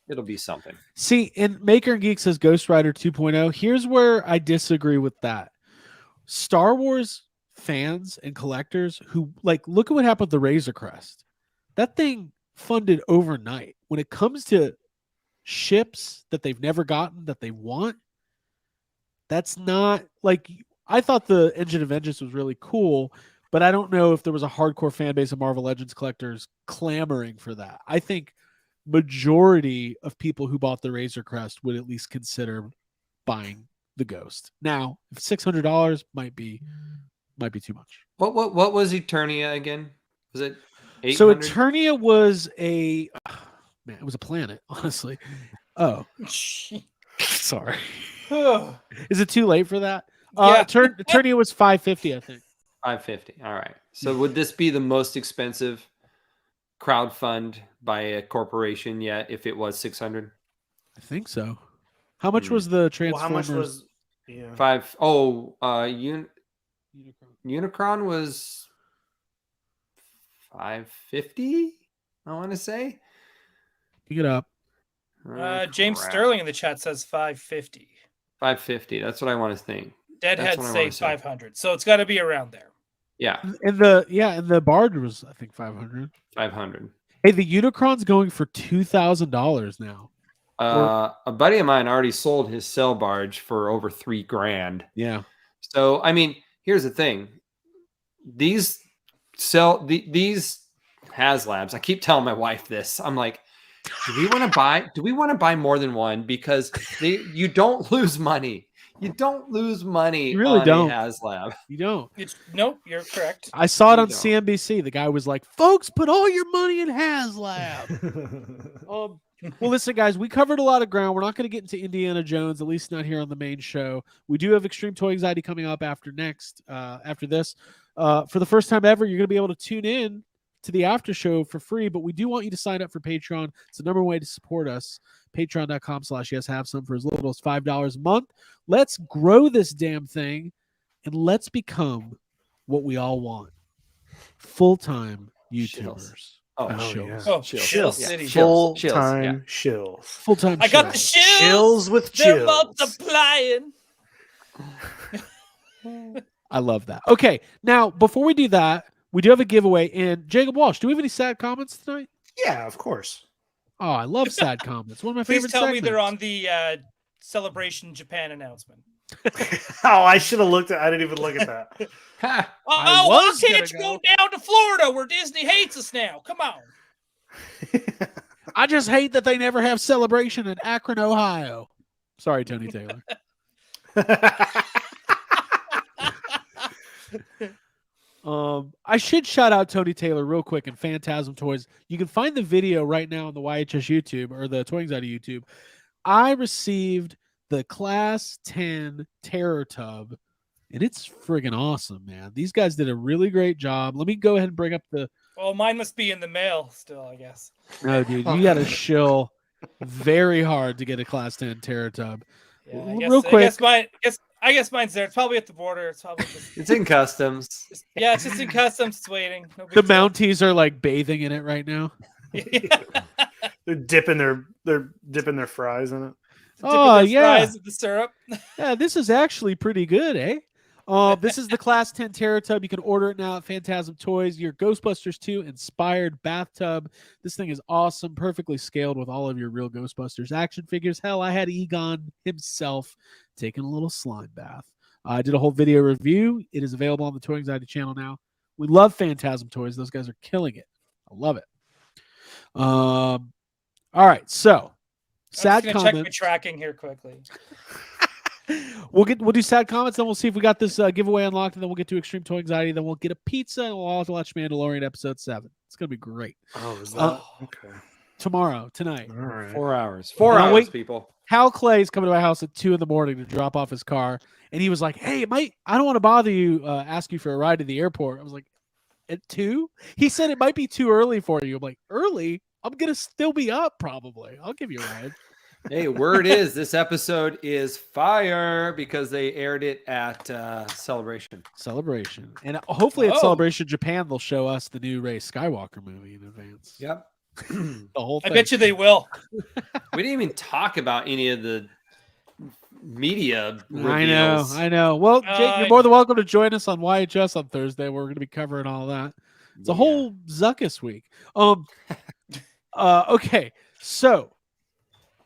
it'll be something. See, and Maker and Geek says Ghost Rider 2.0. Here's where I disagree with that. Star Wars fans and collectors who look at what happened with the Razor Crest. That thing funded overnight. When it comes to ships that they've never gotten that they want, that's not I thought the Engine of Vengeance was really cool, but I don't know if there was a hardcore fan base of Marvel Legends collectors clamoring for that. I think majority of people who bought the Razor Crest would at least consider buying the Ghost. Now, if $600 might be too much. What was Eternia again? Was it 800? So Eternia was it was a planet, honestly. Oh, sorry. Is it too late for that? Yeah. Eternia was $550, I think. 550. All right. So would this be the most expensive crowdfund by a corporation yet if it was 600? I think so. How much was the Transformers? How much was? Yeah. Unicron was 550. I want to say. Pick it up. James Crap. Sterling in the chat says 550. 550. That's what I want to think. Deadhead say 500. So it's got to be around there. Yeah. And the barge was, I think, 500. 500. Hey, the Unicron's going for $2,000 now. A buddy of mine already sold his cell barge for over $3,000. Yeah. So I mean, here's the thing: these HasLabs. I keep telling my wife this. I'm like, do we want to buy more than one? Because you don't lose money. You don't lose money. You really on don't. A HasLab. You don't. Nope, you're correct. I saw it You on don't. CNBC. The guy was like, "Folks, put all your money in HasLab." Well, listen, guys, we covered a lot of ground. We're not going to get into Indiana Jones, at least not here on the main show. We do have Extreme Toy Anxiety coming up after this. For the first time ever, you're going to be able to tune in to the after show for free, but we do want you to sign up for Patreon. It's the number one way to support us. Patreon.com/yeshavesome for as little as $5 a month. Let's grow this damn thing, and let's become what we all want: full-time YouTubers. Oh, Shills. Oh, Chills. Shill Yeah. City. Chills. Full-time shills. Full-time. I got the shills. shills. Shills with They're chills. multiplying. I love that. Okay, now before we do that, we do have a giveaway. And Jacob Walsh, do we have any sad comments tonight? Yeah, of course. Oh, I love sad comments. One of my Please favorite tell me segments. they're on the Celebration Japan announcement. Oh, I should have looked at. I didn't even look at that. Ha! I Oh, why was can't gonna you go. go down to Florida where Disney hates us now? Come on. I just hate that they never have Celebration in Akron, Ohio. Sorry, Tony Taylor. I should shout out Tony Taylor real quick and Phantasm Toys. You can find the video right now on the YHS YouTube or the Toy Anxiety YouTube. I received the Class 10 Terror Tub, and it's friggin' awesome, man. These guys did a really great job. Let me go ahead and bring up the. Well, mine must be in the mail still, I guess. No, dude, you got to shill very hard to get a Class 10 Terror Tub. Yeah, Real quick. I guess mine's there. It's probably at the border. It's probably It's in customs. yeah, it's just in customs. It's waiting. No big The deal. Mounties are like bathing in it right now. They're dipping their fries in it. Oh, Dipping their yeah. fries in the syrup. Yeah, this is actually pretty good, eh? This is the Class 10 Terratub. You can order it now at Phantasm Toys. Your Ghostbusters 2 inspired bathtub. This thing is awesome, perfectly scaled with all of your real Ghostbusters action figures. Hell, I had Egon himself taking a little slime bath. I did a whole video review. It is available on the Toy Anxiety channel now. We love Phantasm Toys. Those guys are killing it. I love it. All right, so sad I'm just gonna check my comments. tracking here quickly. We'll do sad comments, then we'll see if we got this giveaway unlocked, and then we'll get to Extreme Toy Anxiety, then we'll get a pizza, and we'll all watch Mandalorian episode 7. It's gonna be great. Oh, is that okay? Tonight. All right. 4 hours. 4 And I'll hours, wait- people. Hal Clay's coming to my house at 2 in the morning to drop off his car, and he was like, "Hey, I don't want to bother you, ask you for a ride to the airport." I was like, "At 2?" He said it might be too early for you. I'm like, "Early? I'm gonna still be up probably. I'll give you a ride." Hey, word is this episode is fire because they aired it at Celebration. Celebration, and hopefully at Oh. Celebration Japan they'll show us the new Rey Skywalker movie in advance. Yep. The whole I thing. bet you they will. We didn't even talk about any of the media reveals. I know. Well, Jake, you're more than welcome to join us on YHS on Thursday. We're going to be covering all that. It's a whole Zuckus week. Okay, so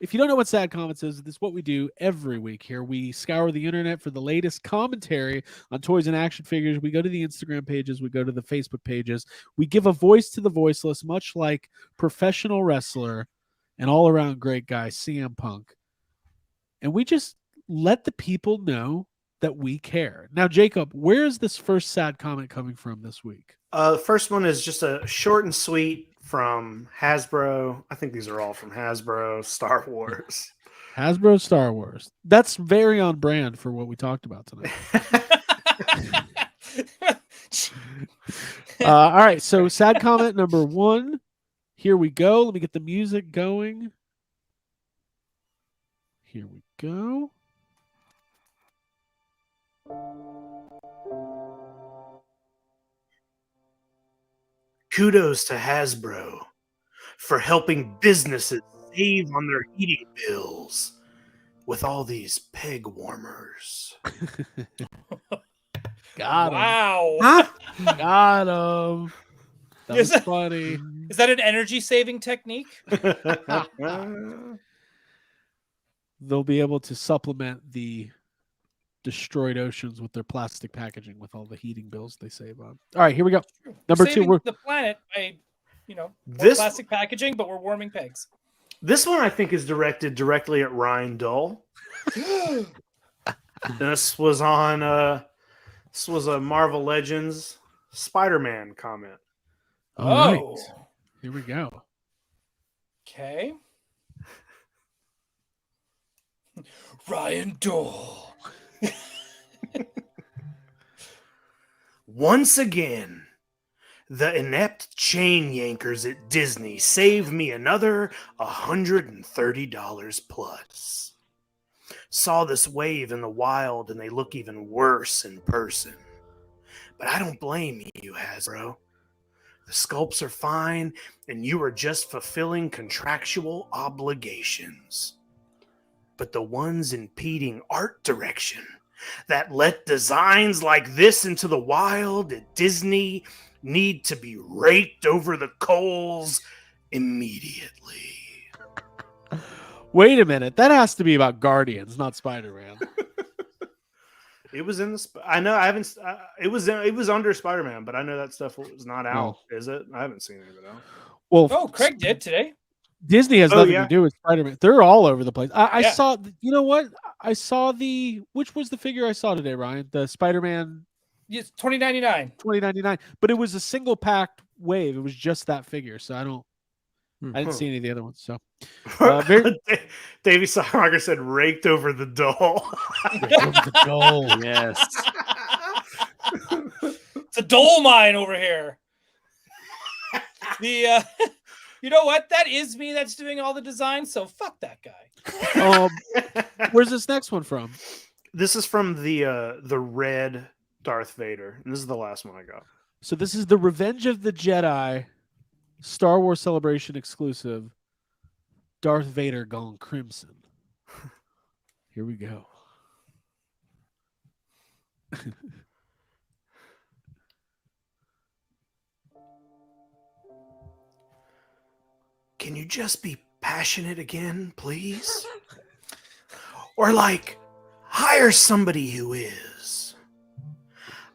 if you don't know what Sad Comments is, this is what we do every week here. We scour the internet for the latest commentary on toys and action figures. We go to the Instagram pages. We go to the Facebook pages. We give a voice to the voiceless, much like professional wrestler and all-around great guy CM Punk. And we just let the people know that we care. Now, Jacob, where is this first sad comment coming from this week? The first one is just a short and sweet from Hasbro. I think these are all from Hasbro Star Wars. Hasbro Star Wars. That's very on brand for what we talked about tonight. All right, so sad comment number 1. Here we go. Let me get the music going. Here we go. Kudos to Hasbro for helping businesses save on their heating bills with all these peg warmers. Got him. Wow. Got him. That Is was it- funny. Is that an energy saving technique? They'll be able to supplement the destroyed oceans with their plastic packaging with all the heating bills they save on. All right, here we go. Number 2, Saving we're the planet by, more This- plastic packaging, but we're warming pegs. This one I think is directed directly at Ryan Dull. This was on this was a Marvel Legends Spider-Man comment. all right. Oh. Here we go. Okay. Ryan Dole. Once again, the inept chain yankers at Disney saved me another $130 plus. Saw this wave in the wild and they look even worse in person. But I don't blame you, Hasbro. The sculpts are fine and you are just fulfilling contractual obligations. But the ones impeding art direction that let designs like this into the wild at Disney need to be raked over the coals immediately. Wait a minute. That has to be about Guardians, not Spider-Man. It was in the. I know I haven't. It was under Spider-Man, but I know that stuff was not out. Is it? I haven't seen any of it out. Well, Oh, Craig did today. Disney has Oh, nothing yeah. to do with Spider-Man. They're all over the place. I Yeah. saw, you know what? I saw which was the figure I saw today, Ryan? The Spider-Man Yes, 2099. 2099, but it was a single packed wave. It was just that figure. So I didn't Huh. see any of the other ones. So Davey Rocker said raked over the doll. Yes. It's a Dole mine over here. The you know what? That is me that's doing all the designs, so fuck that guy. where's this next one from? This is from the red Darth Vader, and this is the last one I got. So this is the Revenge of the Jedi Star Wars Celebration exclusive. Darth Vader gone crimson. Here we go. Can you just be passionate again, please? Or like, hire somebody who is.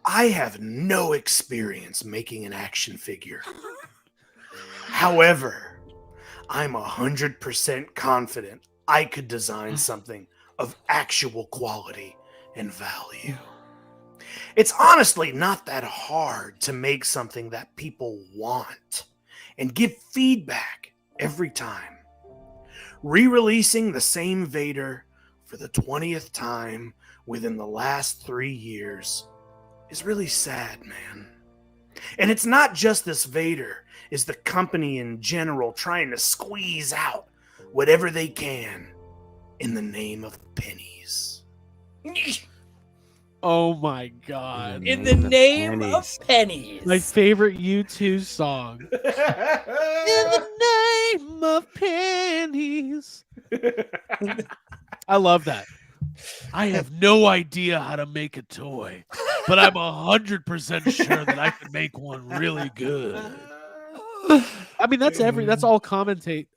I have no experience making an action figure. However, I'm 100% confident I could design something of actual quality and value. It's honestly not that hard to make something that people want and give feedback every time. Re-releasing the same Vader for the 20th time within the last 3 years is really sad, man. And it's not just this Vader, it's the company in general trying to squeeze out whatever they can in the name of pennies. Oh my god. In the name of pennies. My favorite U2 song. In the name of pennies. I love that. I have no idea how to make a toy, but I'm 100% sure that I can make one really good. I mean, that's all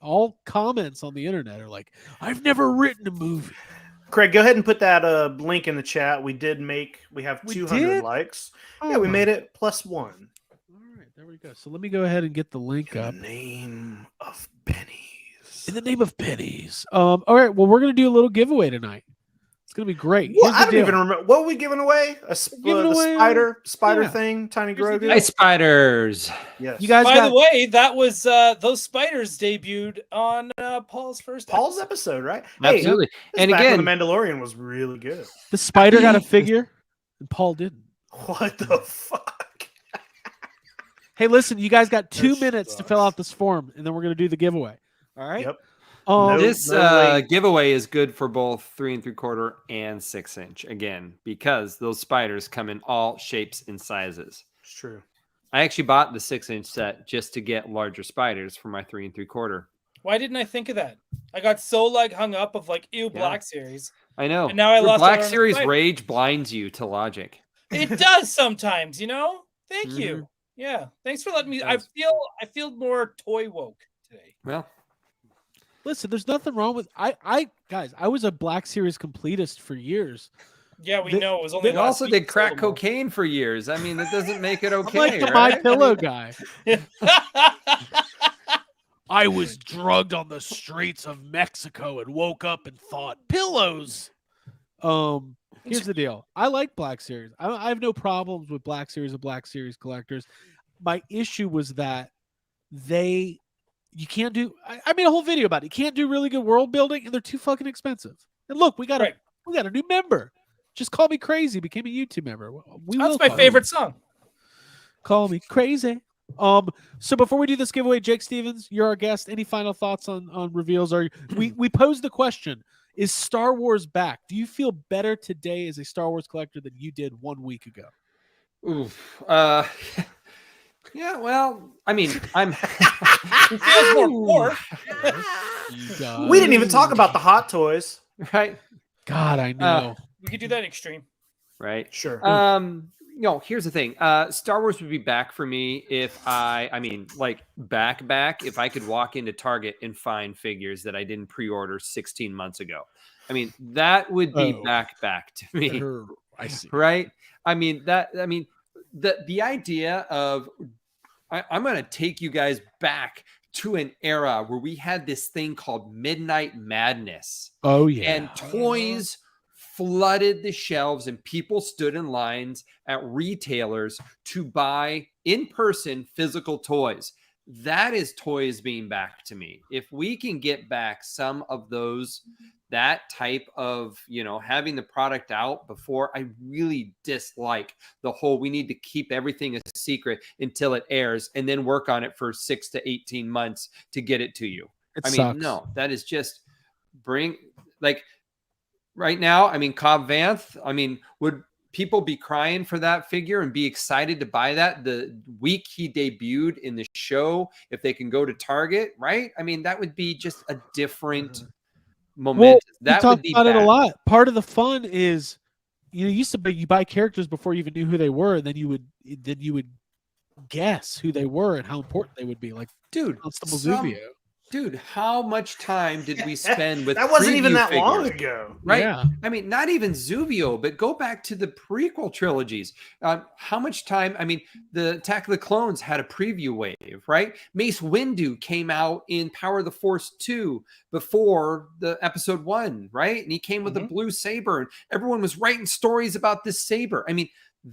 all comments on the internet are like, I've never written a movie. Craig, go ahead and put that link in the chat. We have We 200 did? likes. Oh Yeah, we my- made it +1. All right, there we go. So let me go ahead and get the link In up. the name of pennies. In the name of pennies. All right, well, we're gonna do a little giveaway tonight. It's gonna be great. Well, Here's the I don't deal. even remember. What were we giving away? Giving The away, spider yeah. thing, Tiny Here's the Grogu? deal. Hey, spiders. Yes. You guys By got the way, that was those spiders debuted on Paul's first Paul's episode. episode, right? Hey, Absolutely. this And back when again, The Mandalorian was really good. the spider got a figure, and Paul didn't. What the fuck? Hey, listen, you guys got 2 This minutes to sucks. fill out this form, and then we're gonna do the giveaway. All right. Yep. Um, this no way. giveaway is good for both 3 3/4 and 6-inch again, because those spiders come in all shapes and sizes. It's true. I actually bought the 6-inch set just to get larger spiders for my 3 3/4. Why didn't I think of that? I got so hung up of ew, Yeah. Black Series. I know. And now I Your lost Black out on the Series spider. rage blinds you to logic. It does sometimes, Thank Mm-hmm. you. Yeah. Thanks for letting me. It I does. feel more toy woke today. Well, listen, there's nothing wrong with guys. I was a Black Series completist for years. Yeah, we The- know it was only. you last also week did we cry sold them all. cocaine for years. I mean, that doesn't make it okay. I'm like the right? My Pillow guy. I was drugged on the streets of Mexico and woke up and thought pillows. Here's the deal. I like Black Series. I have no problems with Black Series and Black Series collectors. My issue was that you can't do. I made a whole video about it. You can't do really good world building, and they're too fucking expensive. And look, we got Right. a new member. Just call me crazy. Became a YouTube member. We That's will my call favorite song. Call me crazy. So before we do this giveaway, Jake Stevens, you're our guest. Any final thoughts on reveals? We posed the question: is Star Wars back? Do you feel better today as a Star Wars collector than you did 1 week ago? Oof. Yeah, well, I mean, I'm It feels more poor. We didn't even talk about the hot toys. right. God, I know. We could do that extreme. Right. Sure. Here's the thing. Star Wars would be back for me if I mean, like back, if I could walk into Target and find figures that I didn't pre-order 16 months ago. I mean, that would be Oh. back to me. I see. Right. The idea of I'm going to take you guys back to an era where we had this thing called Midnight Madness. Oh yeah. And toys flooded the shelves, and people stood in lines at retailers to buy in person physical toys. That is toys being back to me. If we can get back some of those, that type of, having the product out before, I really dislike the whole, we need to keep everything a secret until it airs and then work on it for 6 to 18 months to get it to you. It I mean, sucks. no, that is just right now, Cobb Vanth, would people be crying for that figure and be excited to buy that the week he debuted in the show if they can go to Target, right? That would be just a different Well, momentum. we That talk would be about it a bad. lot. Part of the fun is you used to you buy characters before you even knew who they were, and then you would guess who they were and how important they would be. Like Dude, Constable Zuvio. Dude, how much time did we spend with that wasn't even preview that long figures? ago, Right? Yeah. I mean, not even Zuvio, but go back to the prequel trilogies. How much time? I mean, the Attack of the Clones had a preview wave, right? Mace Windu came out in Power of the Force 2 before the episode 1, right? And he came with a blue saber, and everyone was writing stories about this saber. I mean,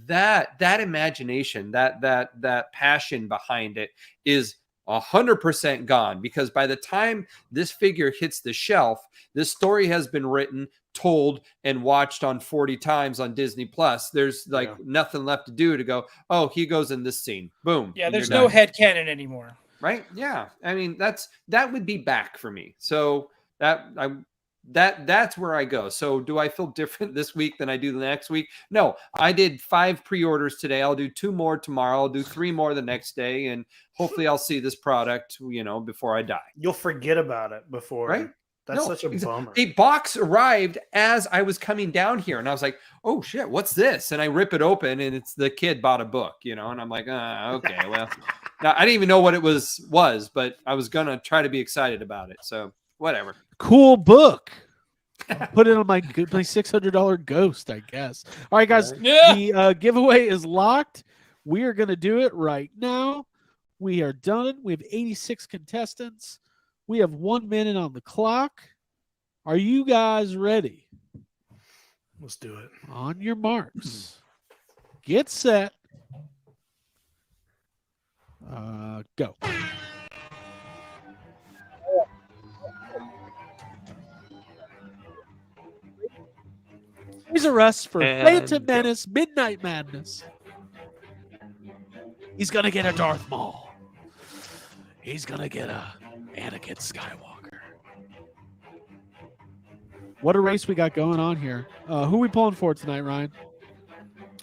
that imagination, that passion behind it is 100% gone, because by the time this figure hits the shelf, this story has been written, told, and watched on 40 times on Disney Plus. There's nothing left to do to go, oh, he goes in this scene. Boom. Yeah, there's no headcanon anymore. Right? Yeah. I mean, that would be back for me. So that's where I go. So do I feel different this week than I do the next week? No, I did 5 pre-orders today. I'll do 2 more tomorrow. I'll do 3 more the next day, and hopefully I'll see this product, before I die. You'll forget about it before. Right? That's such a bummer. A box arrived as I was coming down here, and I was like, oh shit, what's this? And I rip it open, and it's the kid bought a book, and I'm like, okay, well, now I didn't even know what it was, but I was going to try to be excited about it. So whatever. Cool book. I'll put it on my $600 Ghost, I guess. All right, guys. Yeah. The giveaway is locked. We are going to do it right now. We are done. We have 86 contestants. We have 1 minute on the clock. Are you guys ready? Let's do it. On your marks. Get set. Go. He's arrested for Phantom Menace, Midnight Madness. He's going to get a Darth Maul. He's going to get a Anakin Skywalker. What a race we got going on here. Who are we pulling for tonight, Ryan?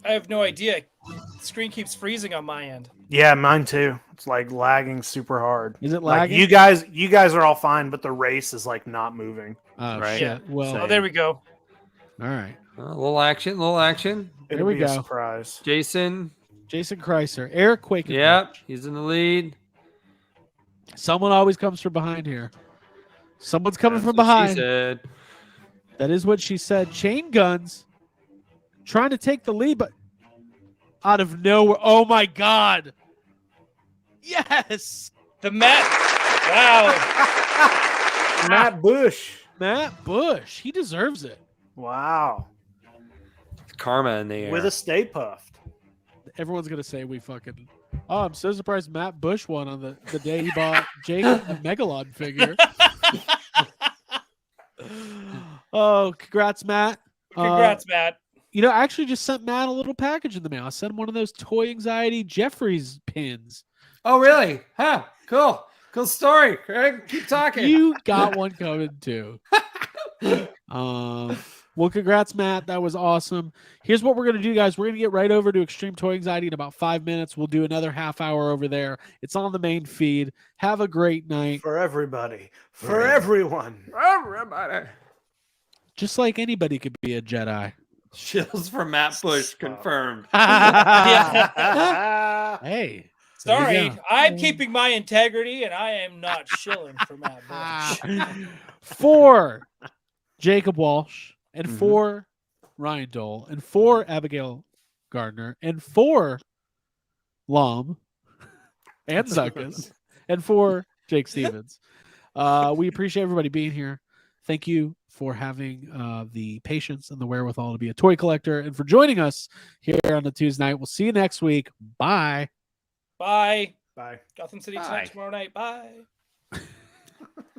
I have no idea. The screen keeps freezing on my end. Yeah, mine too. It's like lagging super hard. Is it Like lagging? you guys are all fine, but the race is like not moving. Oh, Right. shit. Yeah. Well, Oh, there we go. all right. A little action. It'll we be a go. surprise. Jason. Jason Chrysler. Eric Quaken. Yeah, he's in the lead. Someone always comes from behind here. Someone's coming from That's what she behind. said. That is what she said. Chain guns trying to take the lead, but out of nowhere. Oh my God. Yes. The Matt. Wow. Matt Bush. Matt Bush. He deserves it. Wow. Karma in the air. With a Stay Puffed. Everyone's going to say we fucking. Oh, I'm so surprised Matt Bush won on the day he bought Jacob a Megalon figure. Oh, congrats, Matt. Congrats, Matt. I actually just sent Matt a little package in the mail. I sent him one of those Toy Anxiety Jeffries pins. Oh, really? Huh. Cool. Cool story, Craig. Keep talking. You got one coming too. Well, congrats, Matt. That was awesome. Here's what we're going to do, guys. We're going to get right over to Extreme Toy Anxiety in about 5 minutes. We'll do another half hour over there. It's on the main feed. Have a great night. For everybody. For everyone. Everybody. Just like anybody could be a Jedi. Shills for Matt Bush confirmed. Hey. Sorry, I'm keeping my integrity, and I am not shilling for Matt Bush. For Jacob Walsh, and for Ryan Dole, and for Abigail Gardner, and for Lom, and Zuckus, and for Jake Stevens. We appreciate everybody being here. Thank you for having the patience and the wherewithal to be a toy collector, and for joining us here on the Tuesday night. We'll see you next week. Bye. Bye. Bye. Gotham City Bye. tonight, tomorrow night. Bye.